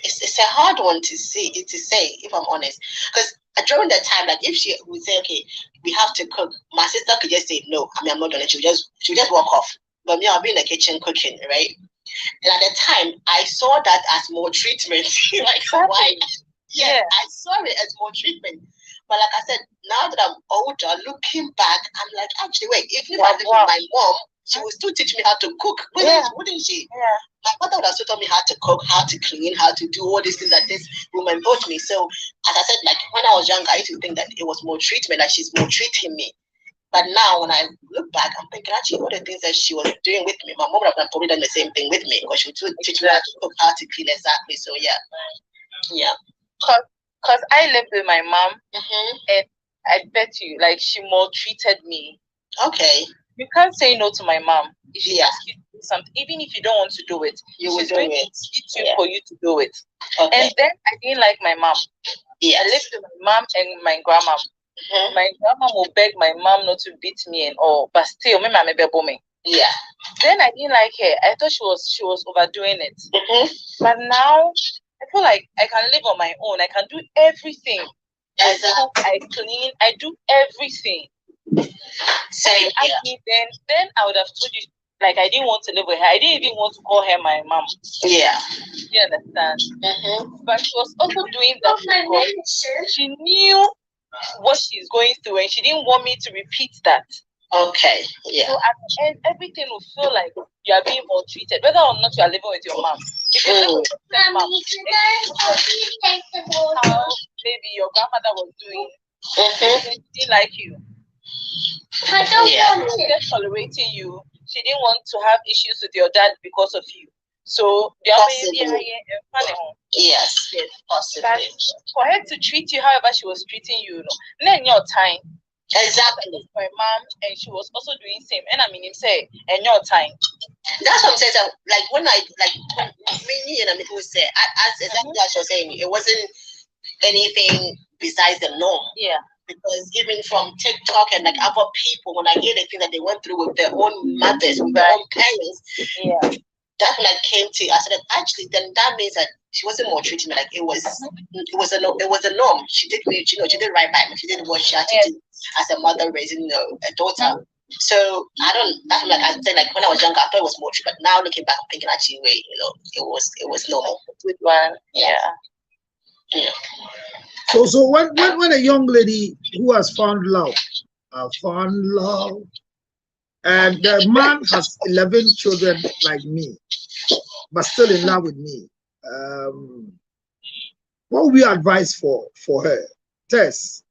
it's a hard one to say, if I'm honest. Because during that time, like if she would say, okay, we have to cook, my sister could just say, no, I mean, I'm not gonna, she'll just walk off. But me, I'll be in the kitchen cooking, right? And at the time, I saw that as more treatment. Like, why? Yeah, I saw it as more treatment. But like I said, now that I'm older, looking back, I'm like, actually, wait, if I lived with my mom, she would still teach me how to cook, wouldn't she? Yeah. My mother would have still taught me how to cook, how to clean, how to do all these things that this woman taught me. So, as I said, like when I was younger, I used to think that it was more treatment, like she's more treating me. But now, when I look back, I'm thinking actually all the things that she was doing with me, my mom would have probably done the same thing with me because she would teach me how to cook, how to clean, exactly. So, yeah. Because I lived with my mom, and I bet you, like, she maltreated me. Okay. You can't say no to my mom. If she asks you to do something, even if you don't want to do it, you will she's do going it. to teach you for you to do it. Okay. And then I didn't like my mom. Yes. I lived with my mom and my grandma. My grandma will beg my mom not to beat me and all, but still, my mom will me. Yeah. Then I didn't like her. I thought she was overdoing it. But now I feel like I can live on my own. I can do everything. Exactly. I cook, I clean, I do everything. Same. Then I would have told you, like, I didn't want to live with her. I didn't even want to call her my mom. Yeah. You understand? But she was also doing that because she knew what she's going through and she didn't want me to repeat that. Okay. Yeah. So at the end, everything will feel like you are being maltreated, whether or not you are living with your mom. If you live with your mom, how maybe your grandmother was doing, she didn't like you. She was just tolerating you. She didn't want to have issues with your dad because of you. So Yes, possibly. But for her to treat you however she was treating you, then your time. Exactly. My mom, and she was also doing same. And I mean, say, and your time. That's what I'm saying. So, like when me and Amiku say, as exactly as you're saying, it wasn't anything besides the norm. Yeah. Because even from TikTok and like other people, when I hear the thing that they went through with their own mothers, with their own parents, that when I came to, I said, actually, then that means that she wasn't more treating me like it was a norm. She did, she did right by me. She did what she had to do as a mother raising a daughter. So that's like I said, like when I was younger, I thought it was more treatment. But now looking back, I'm thinking actually, wait, it was normal. Good one, yeah. So when a young lady who has found love, and the man has 11 children like me, but still in love with me, what would be advice for her? Tess.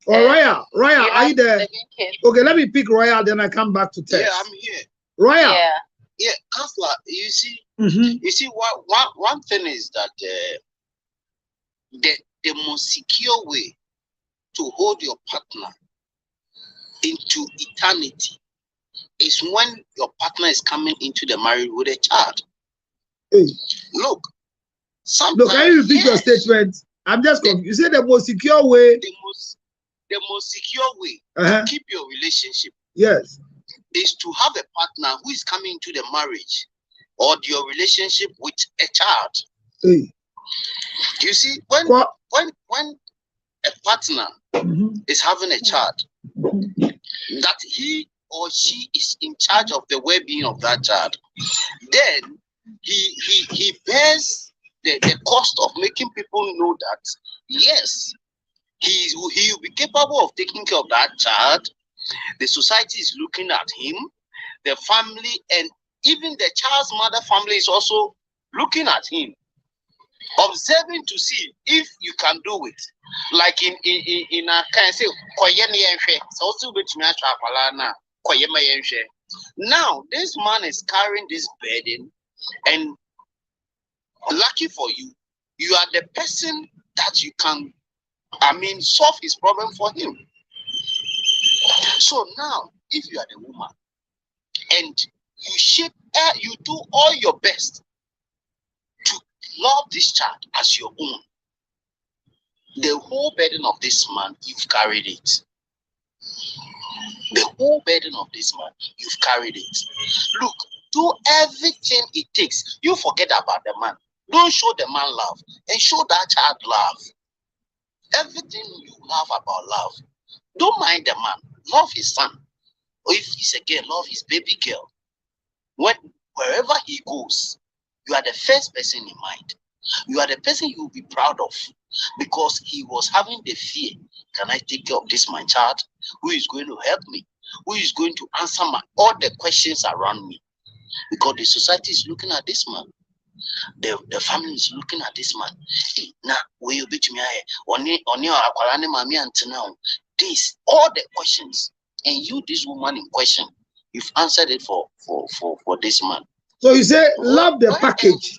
Or Raya, are you there? Okay, let me pick Royal, then I come back to Tess. Yeah, I'm here. Royal. Yeah, Counselor, you see, Mm-hmm. one thing is that the most secure way to hold your partner into eternity is when your partner is coming into the marriage with a child. Hey. Look, can you repeat your statement? I'm just confused. You said the most secure way. The most secure way to keep your relationship is to have a partner who is coming into the marriage or your relationship with a child. Hey. You see, when a partner is having a child, that he or she is in charge of the well-being of that child, then he bears the cost of making people know that yes, he will be capable of taking care of that child. The society is looking at him, the family, and even the child's mother family is also looking at him, observing to see if you can do it. Like in a kind of say, now this man is carrying this burden, and lucky for you, you are the person that you can, solve his problem for him. So now, if you are the woman and you do all your best to love this child as your own, the whole burden of this man, you've carried it. The whole burden of this man, you've carried it. Look, Do everything it takes. You forget about the man. Don't show the man love and show that child love. Everything you have about love. Don't mind the man. Love his son. Or if he's a girl, love his baby girl. Wherever he goes, you are the first person in mind. You are the person you will be proud of because he was having the fear. Can I take care of this my child? Who is going to help me? Who is going to answer all the questions around me? Because the society is looking at this man. The family is looking at this man. Now, will you be to me? This, all the questions. And you, this woman in question, you've answered it for this man. So you say love the package.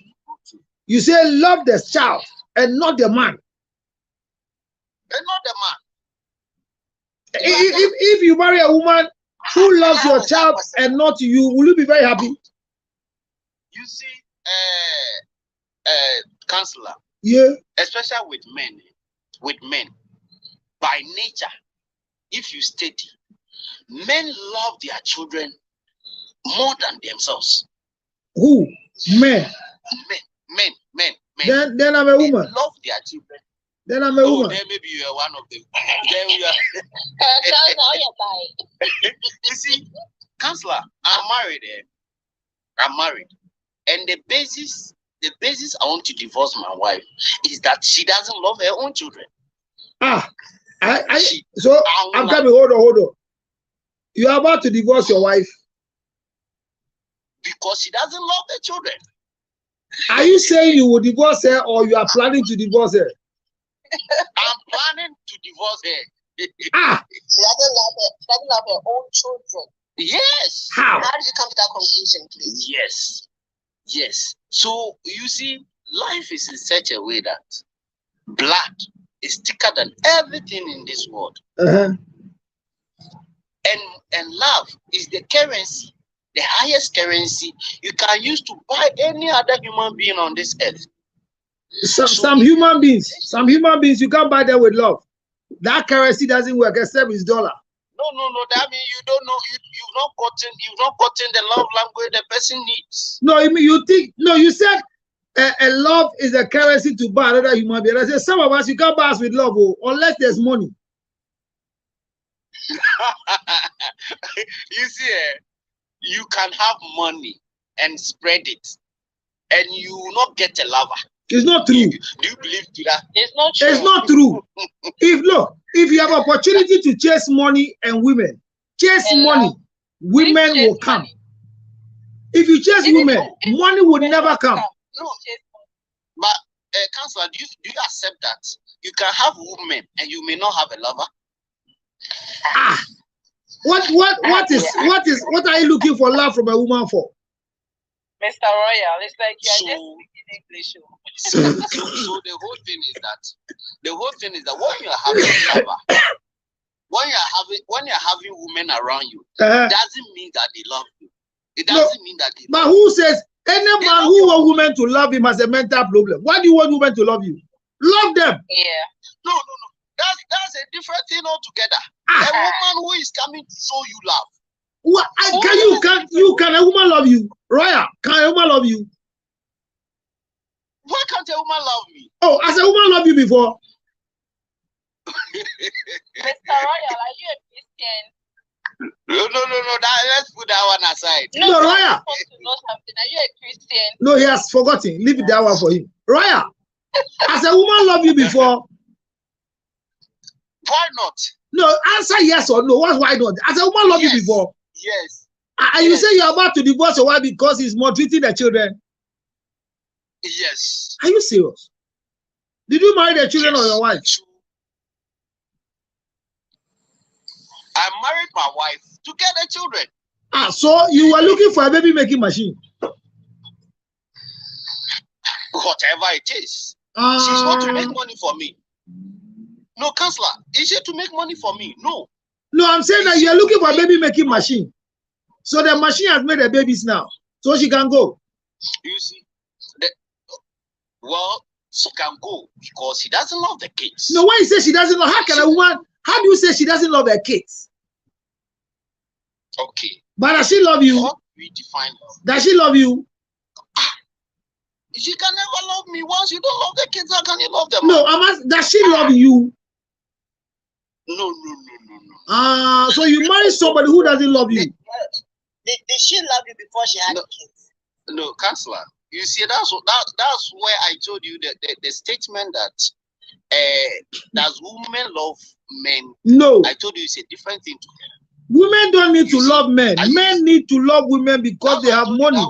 You say love the child and not the man. And not the man. If you marry a woman who loves your child and not you, will you be very happy? You see, counselor. Yeah. Especially with men, by nature, if you study, men love their children more than themselves. Who? Men. Men. Then I'm a woman. They love their children. Then I'm a woman. Then maybe you are one of them. Then you are. You see, counselor, I'm married. And the basis I want to divorce my wife is that she doesn't love her own children. I'm coming. Hold on. You are about to divorce your wife because she doesn't love the children. Are you saying you will divorce her or you are planning to divorce her? I'm planning to divorce her. She doesn't love her own children. Yes. How did you come to that conclusion, please? Yes. So you see, life is in such a way that blood is thicker than everything in this world. And love is the currency, the highest currency you can use to buy any other human being on this earth. Some human beings, you can't buy them with love. That currency doesn't work except it's dollar. No. That means you don't know. You've not gotten the love language the person needs. No, you said a love is a currency to buy another human being. I said some of us you can't buy us with love, unless there's money. You see, you can have money and spread it, and you will not get a lover. It's not true. Do you believe that? It's not true. It's not true. If you have opportunity to chase money and women, women will come. Money. If you chase women, money will never come. No, but counselor, do you accept that you can have women and you may not have a lover? What are you looking for love from a woman for? Mr. Royal, it's like you're just speaking English. So the whole thing is that when you are having a lover, when you're having women around you, doesn't mean that they love you. It doesn't mean that they love you. But who says any man who wants women to love him has a mental problem? Why do you want women to love you? Love them. Yeah. No. That's a different thing altogether. A woman who is coming to show you love. What, can a woman love you? Roya, can a woman love you? Why can't a woman love me? Oh, has a woman loved you before? Mr. Royal, are you a Christian? No. Let's put that one aside. No, Roya. Are you a Christian? No, he has forgotten. Leave that one for him. Roya, has a woman loved you before? Why not? No, answer yes or no. Why not? Has a woman loved you before? Yes. And you say you're about to divorce your wife because he's maltreating the children? Yes. Are you serious? Did you marry the children or your wife? I married my wife to get the children. So you were looking for a baby making machine? Whatever it is. She's not to make money for me. No, counselor, is it to make money for me? No. No, I'm saying that you're looking for a baby making machine. So the machine has made the babies now. So she can go. You see, she can go because she doesn't love the kids. No, when you say she doesn't love, how do you say she doesn't love her kids? Okay. But does she love you? we define love. Does she love you? She can never love me. Once you don't love the kids, how can you love them? No, I'm asking, does she love you? No. So you marry somebody who doesn't love you. Did she love you before she had kids? No, counselor. You see, that's where I told you that the statement that does women love men? No. I told you it's a different thing. Women don't need to love men. Men need to love women because they have money.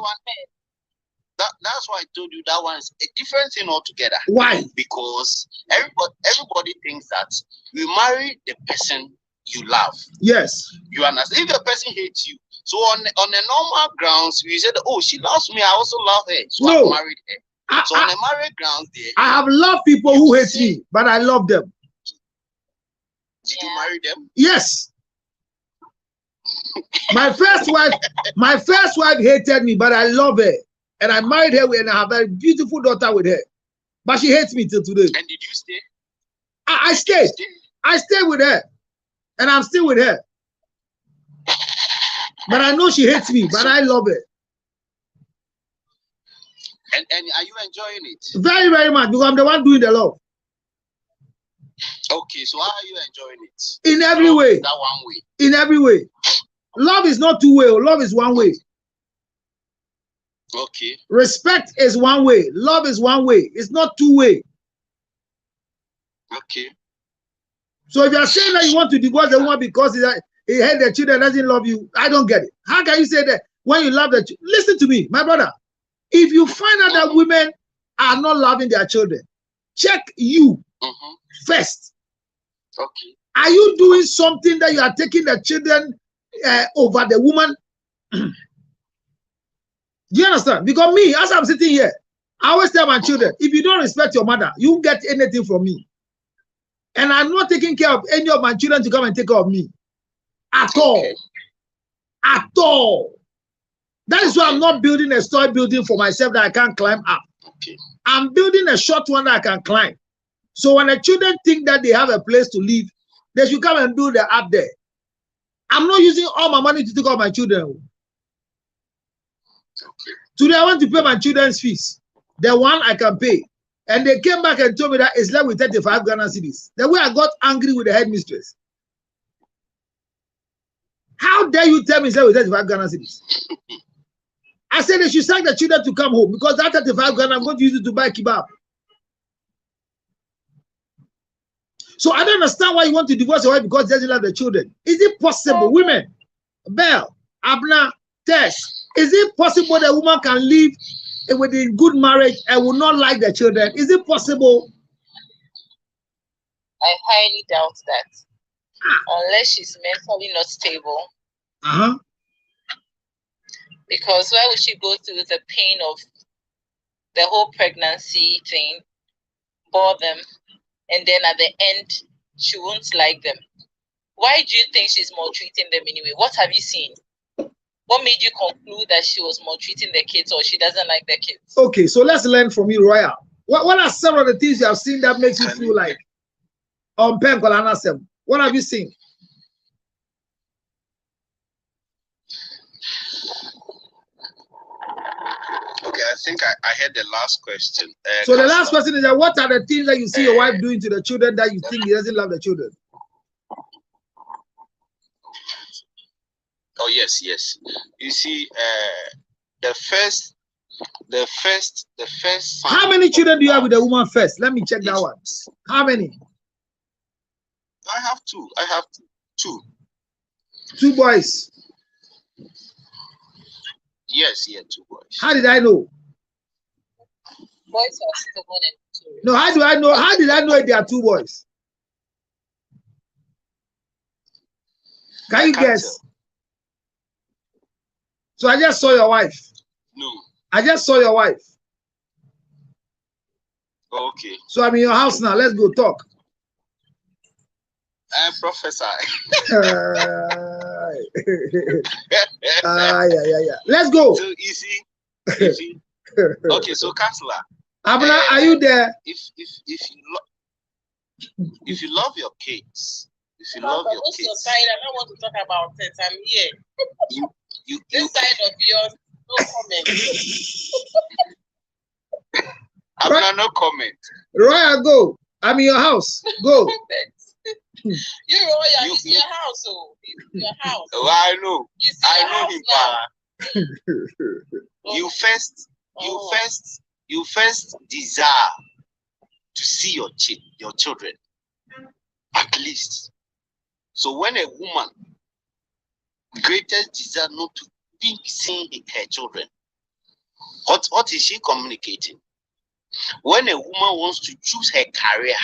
That's why I told you that one is a different thing altogether. Why? Because everybody thinks that you marry the person you love. Yes. You understand? If a person hates you, so on a normal grounds, we said, oh, she loves me, I also love her, so I married her. So on a married grounds, there. I have loved people who hate me, but I love them. Did you marry them? Yes. My first wife hated me, but I love her. And I married her and I have a beautiful daughter with her. But she hates me till today. And did you stay? I stayed. I stayed with her. And I'm still with her. But I know she hates me, but I love her. And are you enjoying it? Very, very much, because I'm the one doing the love. Okay, so how are you enjoying it? In every way. That one way. In every way. Love is not two way. Love is one way. Okay. Respect is one way. Love is one way. It's not two way. Okay. So if you are saying that you want to divorce the woman because he had the children, doesn't love you, I don't get it. How can you say that when you love the children? Listen to me, my brother. If you find out that women are not loving their children, check you first. Okay. Are you doing something that you are taking the children over the woman? Do you understand? Because me, as I'm sitting here, I always tell my children, if you don't respect your mother, you won't get anything from me. And I'm not taking care of any of my children to come and take care of me. At all. At all. That is why I'm not building a story building for myself that I can't climb up. Okay. I'm building a short one that I can climb. So when the children think that they have a place to live, they should come and build the up there. I'm not using all my money to take care of my children. Today I want to pay my children's fees. The one I can pay. And they came back and told me that it's left with 35 Ghana cedis. The way I got angry with the headmistress. How dare you tell me it's left with 35 Ghana cedis? I said they should send the children to come home because that 35 Ghana I'm going to use it to buy kebab. So I don't understand why you want to divorce your wife because she doesn't love the children. Is it possible, women, Belle, Abna, Tess, is it possible that a woman can live with a good marriage and will not like the children? Is it possible? I highly doubt that. Unless she's mentally not stable. Because why would she go through the pain of the whole pregnancy thing, bore them, and then at the end, she won't like them? Why do you think she's maltreating them anyway? What have you seen? What made you conclude that she was maltreating the kids or she doesn't like the kids? Okay, so let's learn from you, Royal. What are some of the things you have seen that makes you feel like what have you seen? Okay, I think I heard the last question. So the last question is that what are the things that you see your wife doing to the children that you think he doesn't love the children? Oh yes. You see, the first. How many children do you have with the woman first? Let me check that one. How many? I have two. Two boys. Yes, 2 boys. How did I know? Boys are stubborn and mature. No, how do I know? How did I know there are 2 boys? Can you guess? Tell. So I just saw your wife. No. I just saw your wife. Okay. So I'm in your house now. Let's go talk. Professor. Yeah. Let's go. So easy. Okay, so counselor. Abna, are you there? If you love your kids, I'm not want to talk about it. I'm here. This side of yours, no comment. I'm no comment. Roya, go. I'm in your house. Go. You it's your house, oh. It's your house. Oh, I know. I know him. You first desire to see your children, at least. So when a woman greatest desire not to be seen her children, what is she communicating? When a woman wants to choose her career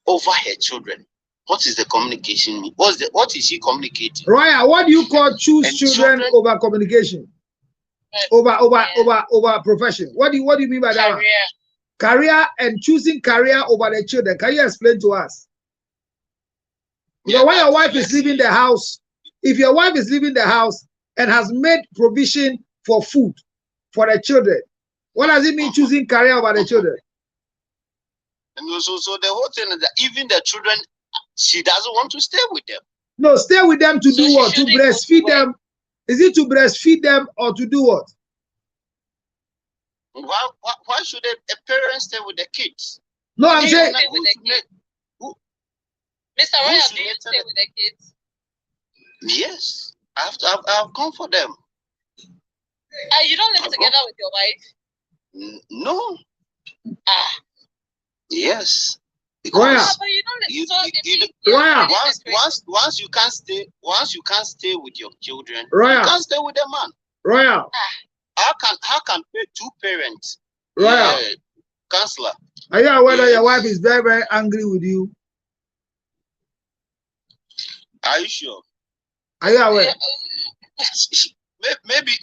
over her children, what is the communication mean? What is she communicating? Roya, what do you call choose children over communication? Over profession. What do you mean by that? Career and choosing career over the children. Can you explain to us? Because when your wife is leaving the house, if your wife is leaving the house and has made provision for food for the children, what does it mean choosing career over the children? And so the whole thing is that even the children, she doesn't want to stay with them. No, stay with them to do what? To breastfeed them. Is it to breastfeed them or to do what? Why should a parent stay with the kids? No, I'm saying. Mr. Roya, do you stay with the kids? Yes, I've come for them. You don't live together with your wife? No. Yes. Roya. Once you can't stay with your children, Roya. You can't stay with a man. Roya. How can two parents? Roya. Counselor. Are you aware that your wife is very, very angry with you? Are you sure? Are you aware?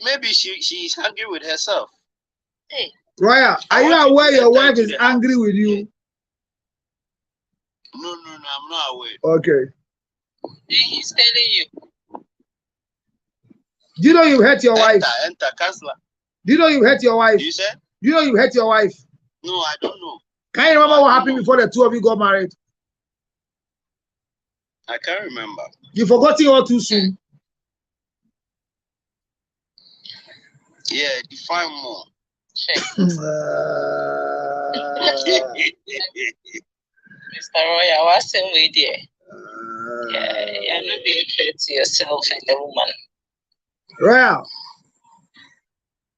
Maybe she's angry with herself. Hey. Roya, are you aware your wife is angry with you? No, I'm not aware. Okay. He's telling you. Do you know you hurt your wife? Enter, counselor. Do you know you hurt your wife? You said? Do you know you hurt your wife? No, I don't know. Can you remember what happened before the two of you got married? I can't remember. You forgot it all too soon. Yeah, define more. Mr. Roya, what's the way there? You're not being fair to yourself and the woman. Roya.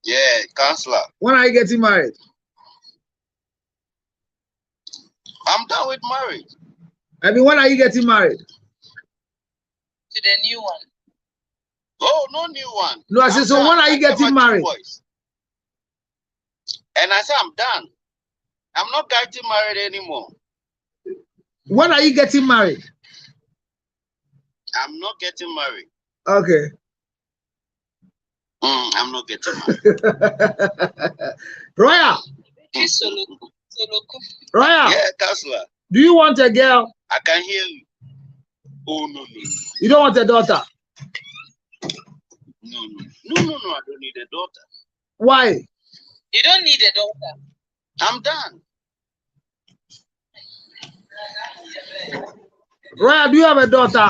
Yeah, counselor. When are you getting married? I'm done with marriage. I mean, when are you getting married? To the new one. Oh, no new one. No, I said, so when are you getting married? And I said, I'm done. I'm not getting married anymore. When are you getting married? I'm not getting married. Okay. I'm not getting married. Roya. Roya. Yeah, counselor. Do you want a girl? I can hear you. Oh, no. You don't want a daughter? No, I don't need a daughter. Why? You don't need a daughter. I'm done. Roya, do you have a daughter?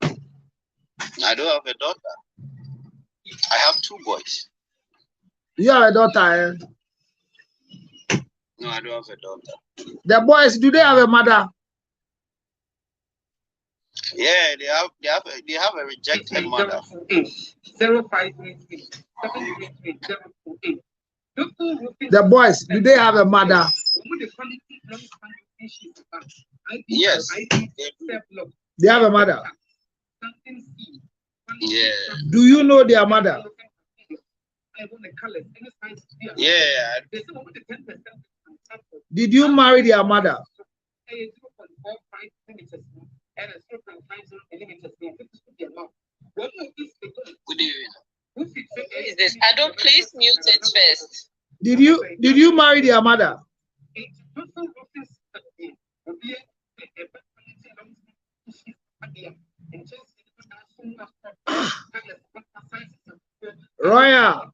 I don't have a daughter. I have two boys. You have a daughter, eh? No, I don't have a daughter. The boys, do they have a mother? Yeah, they have a rejected mother. 0588 The boys, do they have a mother? Yes. They have a mother. Yeah. Do you know their mother? Yeah. Did you marry their mother? Good evening. Is this? I don't please mute it first. Did you marry their mother? Roya.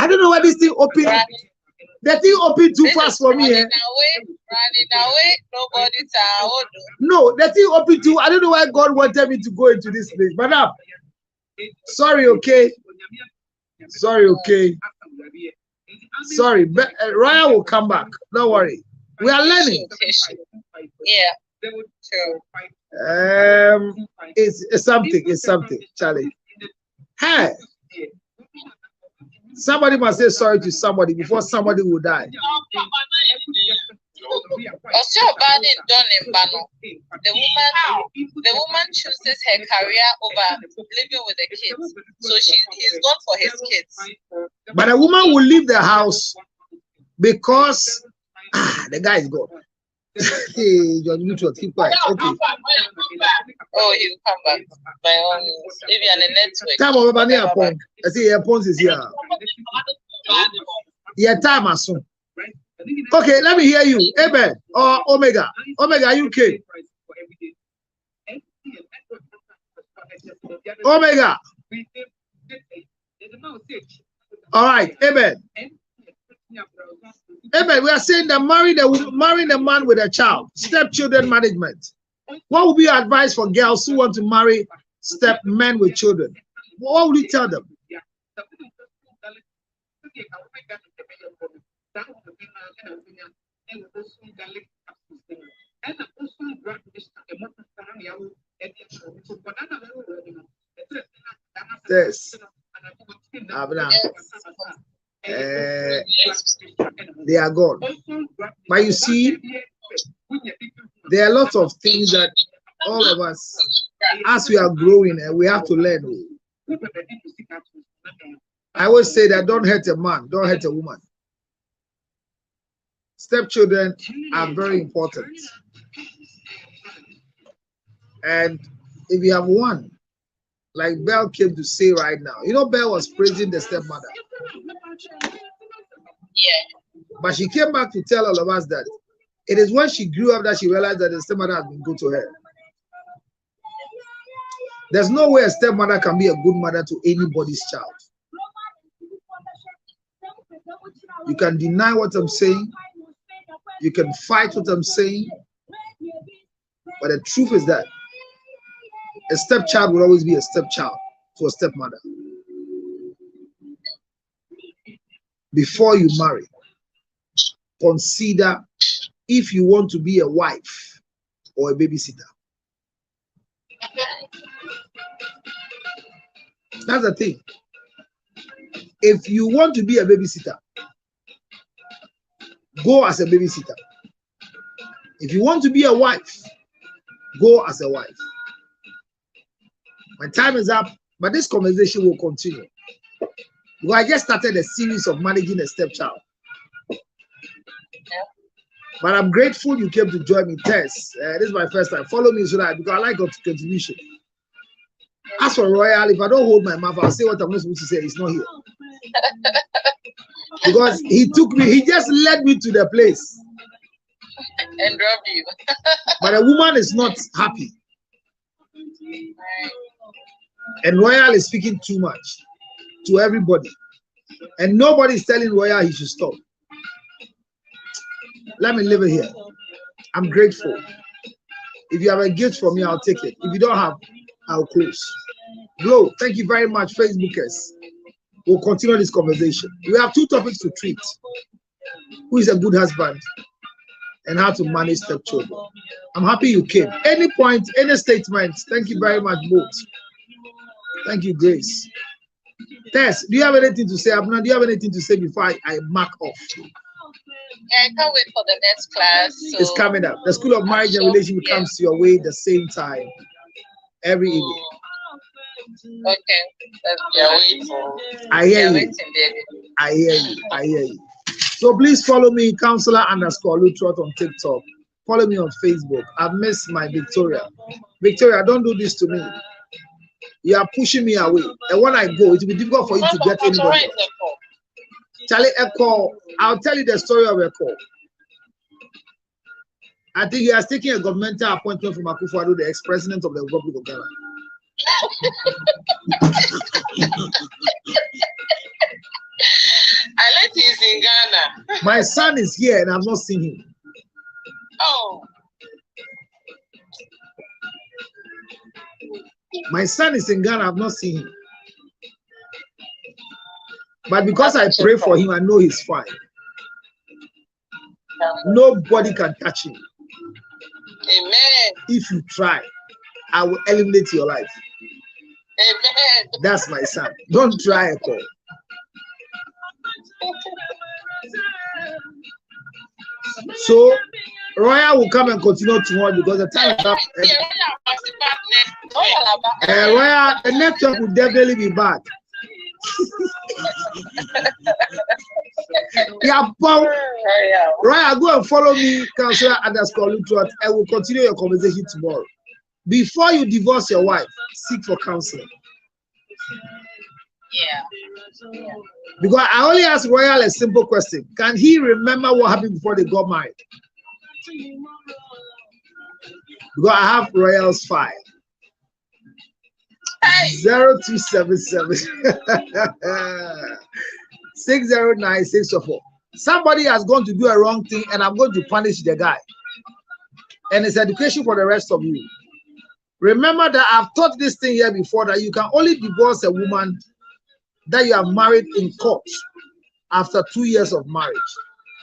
I don't know why this thing open. The thing opened too fast for me. Running away, nobody's out. No, the thing opened too. I don't know why God wanted me to go into this place. Madam, sorry, okay. Sorry, okay. Sorry, but Ryan will come back. Don't worry. We are learning. Yeah. Sure. It's something, Charlie. Hey, somebody must say sorry to somebody before somebody will die. The woman chooses her career over living with the kids, so he's gone for his kids. But a woman will leave the house because the guy is gone. Hey, John, you should keep quiet. Okay. Oh, he'll come back. By all means, if you're on the network. Time over near point. I see your point is here. Yeah, time as soon. Okay, let me hear you. Abel or Omega. Omega, UK. Omega. All right, Abel. Abel, we are saying that marrying a man with a child, stepchildren management. What would be your advice for girls who want to marry step men with children? What would you tell them? Yes. They are gone. But you see, there are lots of things that all of us, as we are growing, and we have to learn. I always say that don't hurt a man, don't hurt a woman. Stepchildren are very important. And if you have one, like Belle came to say right now, you know, Belle was praising the stepmother. Yeah. But she came back to tell all of us that it is when she grew up that she realized that the stepmother has been good to her. There's no way a stepmother can be a good mother to anybody's child. You can deny what I'm saying. You can fight what I'm saying. But the truth is that a stepchild will always be a stepchild to a stepmother. Before you marry, consider if you want to be a wife or a babysitter. That's the thing. If you want to be a babysitter, go as a babysitter. If you want to be a wife, go as a wife. My time is up, but this conversation will continue. Because I just started a series of managing a stepchild. But I'm grateful you came to join me, Tess. This is my first time. Follow me so that because I like your contribution. As for Royal, if I don't hold my mouth, I'll say what I'm not supposed to say. It's not here. Because he took me, he just led me to the place. And dropped you. But a woman is not happy. And Royal is speaking too much to everybody. And nobody is telling Royal he should stop. Let me leave it here. I'm grateful. If you have a gift for me, I'll take it. If you don't have, I'll close. Glow, thank you very much, Facebookers. We'll continue this conversation. We have two topics to treat. Who is a good husband and how to manage stepchildren. I'm happy you came. Any point, any statement, thank you very much, both. Thank you, Grace. Tess, do you have anything to say? Abna, do you have anything to say before I mark off? Yeah, I can't wait for the next class. So it's coming up. The School of Marriage and Relationship comes your way the same time every evening. Okay. I hear you. I hear you. I hear you. So please follow me, Counselor_Lutrot on TikTok. Follow me on Facebook. I've missed my Victoria. Victoria, don't do this to me. You are pushing me away. And when I go, it will be difficult for you to get anybody. Charlie, a call. I'll tell you the story of a call. I think he has taken a governmental appointment from Akufo-Addo, the ex-president of the Republic of Ghana. My son is here and I've not seen him. Oh. My son is in Ghana, I've not seen him. But because I pray for him, I know he's fine. Nobody can touch him. Amen. If you try, I will eliminate your life. Amen. That's my son. Don't try at all. So Royal will come and continue tomorrow because the time is up. Royal, the network will definitely be back. Yeah, Paul. Royal, go and follow me, Counselor _Luttrot. I will continue your conversation tomorrow. Before you divorce your wife, seek for counseling. Yeah. Because I only asked Royal a simple question. Can he remember what happened before they got married? Because I have Royal's file. 0277 609 604. Somebody has gone to do a wrong thing and I'm going to punish the guy. And it's education for the rest of you. Remember that I've taught this thing here before, that you can only divorce a woman that you have married in court after 2 years of marriage.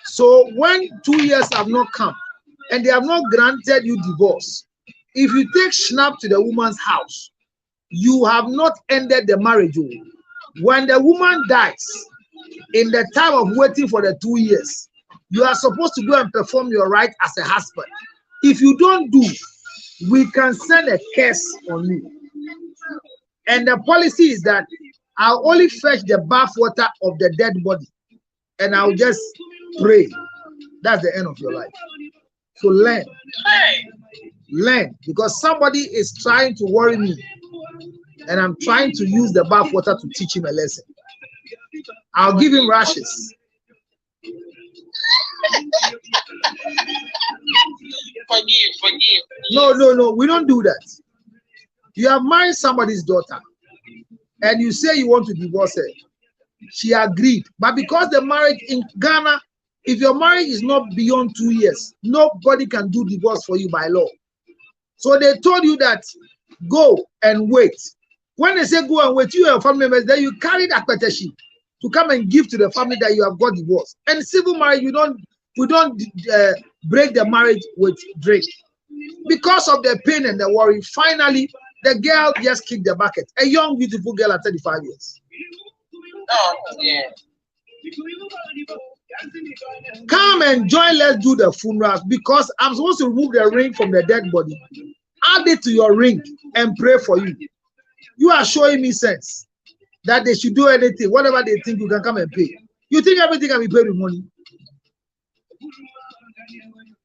So when 2 years have not come and they have not granted you divorce, if you take snap to the woman's house, you have not ended the marriage. When the woman dies, in the time of waiting for the 2 years, you are supposed to go and perform your right as a husband. If you don't do, we can send a curse on you. And the policy is that I'll only fetch the bath water of the dead body and I'll just pray. That's the end of your life. So learn. Learn, because somebody is trying to worry me and I'm trying to use the bath water to teach him a lesson. I'll give him rashes. Forgive. No, we don't do that. You have married somebody's daughter and you say you want to divorce her. She agreed. But because the marriage in Ghana, if your marriage is not beyond 2 years, nobody can do divorce for you by law. So they told you that go and wait. When they say go and wait, you and your family members, then you carry that petition to come and give to the family that you have got divorced. And civil marriage, we don't break the marriage with drink. Because of the pain and the worry, finally, the girl just kicked the bucket. A young, beautiful girl at 35 years. Oh, yeah. Come and join, let's do the funerals, because I'm supposed to remove the ring from the dead body, add it to your ring, and pray for you. You are showing me sense that they should do anything, whatever they think, you can come and pay. You think everything can be paid with money?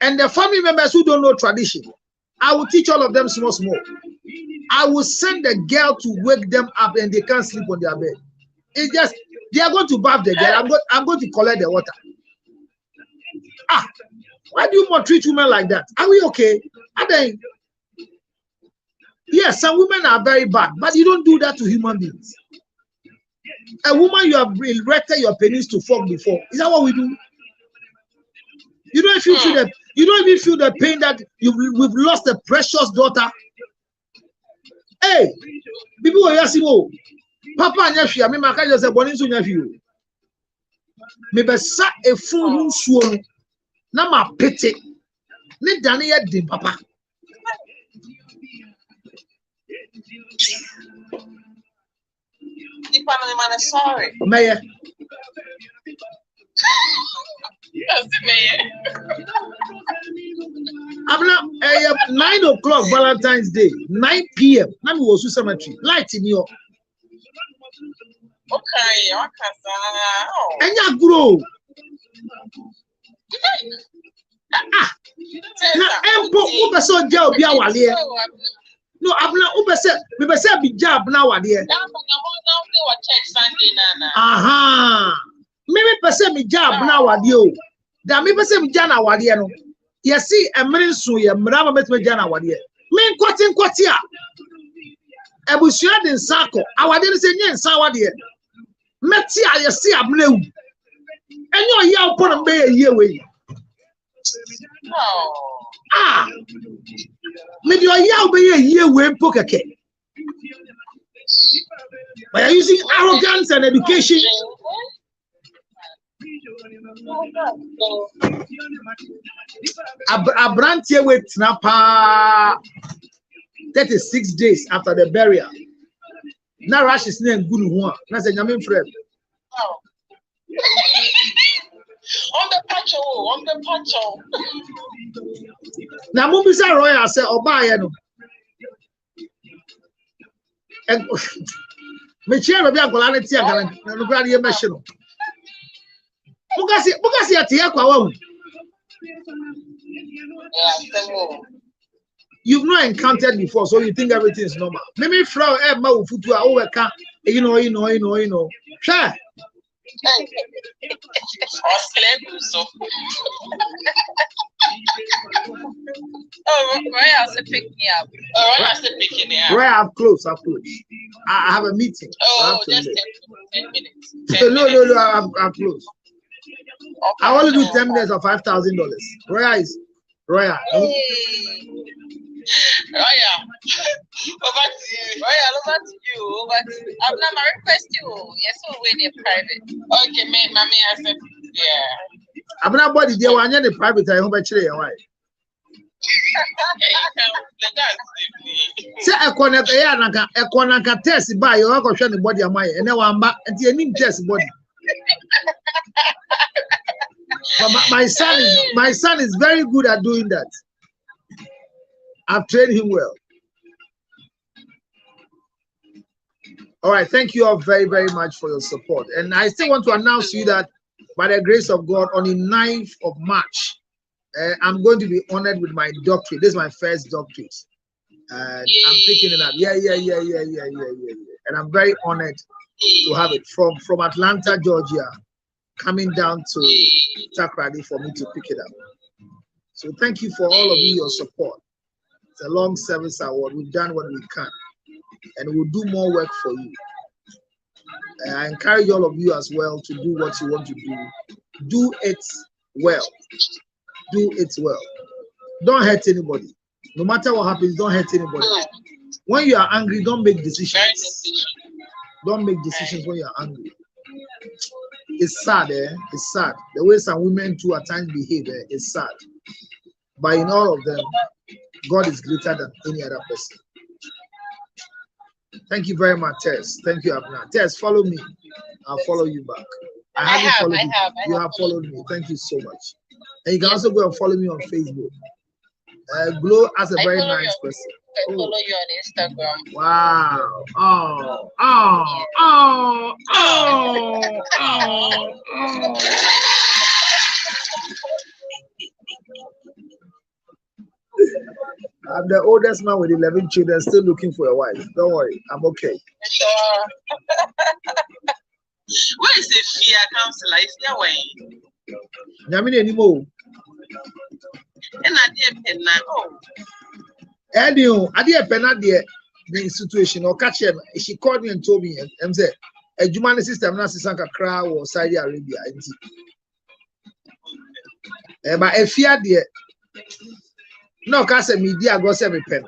And the family members who don't know tradition, I will teach all of them small. I will send the girl to wake them up and they can't sleep on their bed. It's just, they are going to bath the girl. I'm going to collect the water. Why do you treat women like that? Are we okay? Are they? Yes, some women are very bad, but you don't do that to human beings. A woman you have erected your penis to fuck before. Is that what we do? You don't even feel that. You don't even feel the pain that we've lost a precious daughter. Hey, people are asking, oh, Papa and Yashi, I mean, my guy just said, "Born into nephew." Maybe sa a fool who na ma pity. Ne Daniel di Papa. Sorry. Mayor. I'm now 9 o'clock Valentine's Day, 9 p.m. Nami was to cemetery. Light in your. Okay. And ya grow. Na empo ubeso ja obi awale. No, abna ubese bi ja abna awale. Aha. Maybe person me ja abna awale o. Da me person me ja na awale no. Yesi emrin so ye mra ma betime ja na awale. Me nkwati a. Ebusua de nsako. Awale ne se nye nsa awale. Meti a yesi abna ewu. And you're here upon a bay a year way. Ah, maybe you're here be a year way poker cake. By using arrogance and education. A brand here with Snapper 36 days after the burial. Now Rash is named Good One. That's a Yamin friend. On the patcho. Now, Mumisa Royal said, "Oh, buy no." And me chair will be a quality and a machine. Bukasi at Yakwa. You've not encountered before, so you think everything is normal. Maybe Frau Emma will put you over, you know. Sure. Oh, Roy has to pick me up. Roy, I'm close. I have a meeting. Oh, just 10 minutes. No, I'm close. Okay, I want to do 10 minutes of $5,000. Roya. Roya, over to you. I'm not my request you. Yes, so we're private. Okay, mommy, I said, yeah. I'm not body there. One year the private. I hope I tell you why. Say a corner, a corner can test by your uncle showing the body of mine, and now I'm back and you need test body. But my son is very good at doing that. I've trained him well. All right, thank you all very, very much for your support. And I still want to announce to you that by the grace of God, on the 9th of March, I'm going to be honored with my doctorate. This is my first doctorate. And I'm picking it up. Yeah. And I'm very honored to have it from Atlanta, Georgia, coming down to Takrady for me to pick it up. So thank you for all of you, your support. It's a long service award. We've done what we can, and we'll do more work for you. I encourage all of you as well to do what you want to do. Do it well. Do it well. Don't hurt anybody. No matter what happens, don't hurt anybody. When you are angry, don't make decisions. Don't make decisions when you are angry. It's sad, It's sad. The way some women too at times behave, is sad. But in all of them, God is greater than any other person. Thank you very much, Tess. Thank you, Abna. Tess, follow me. I'll follow you back. I have followed me. Thank you so much. And you can also go and follow me on Facebook. Glow as a very nice person. I follow you on Instagram. Wow. I'm the oldest man with 11 children, still looking for a wife. Don't worry, I'm okay. Where is the fear counselor? Is there way? Nyamini anymore. And I did penna. Eddie, I did penna the situation or catch him. She called me and told me, and said, a human system, not Sanka Kra or Saudi Arabia. But if fear the no, cause media go every pen.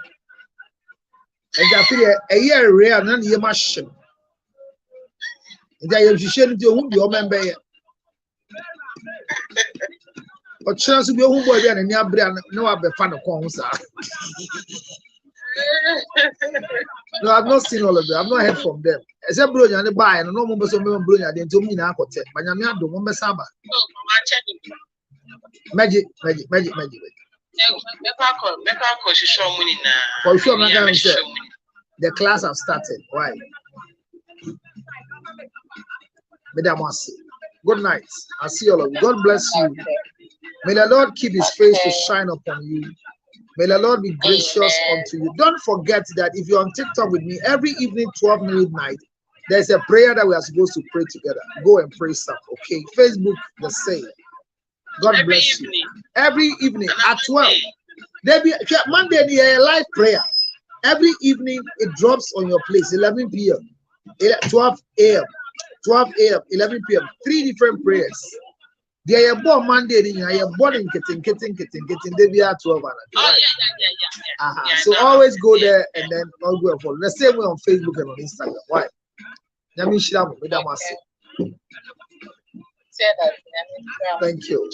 And I feel a year rare, none of your machine. And I am showing you who be member. But chance to be a homeboy and near brand, no, I've been fan of Consa. No, I've not seen all of them. I've not heard from them. Except Brunia and the buy and no members of Brunia, they told me now, but I'm not the one Saba. Magic. For sure, my guy said the class have started. Why? Good night. I'll see all of you. God bless you. May the Lord keep his face to shine upon you. May the Lord be gracious unto you. Don't forget that if you're on TikTok with me, every evening, 12 midnight, there's a prayer that we are supposed to pray together. Go and pray some, okay? Facebook, the same. God bless you. Every evening at 12. There be Monday the live prayer. Every evening it drops on your place. 11 p.m. 12 a.m. 12 a.m. 11 p.m. 3 different prayers. They are born Monday, they are born in kitten, they be at 12. Oh, yeah. So always go there and then I'll go and follow. The same way on Facebook and on Instagram. Why? Thank you.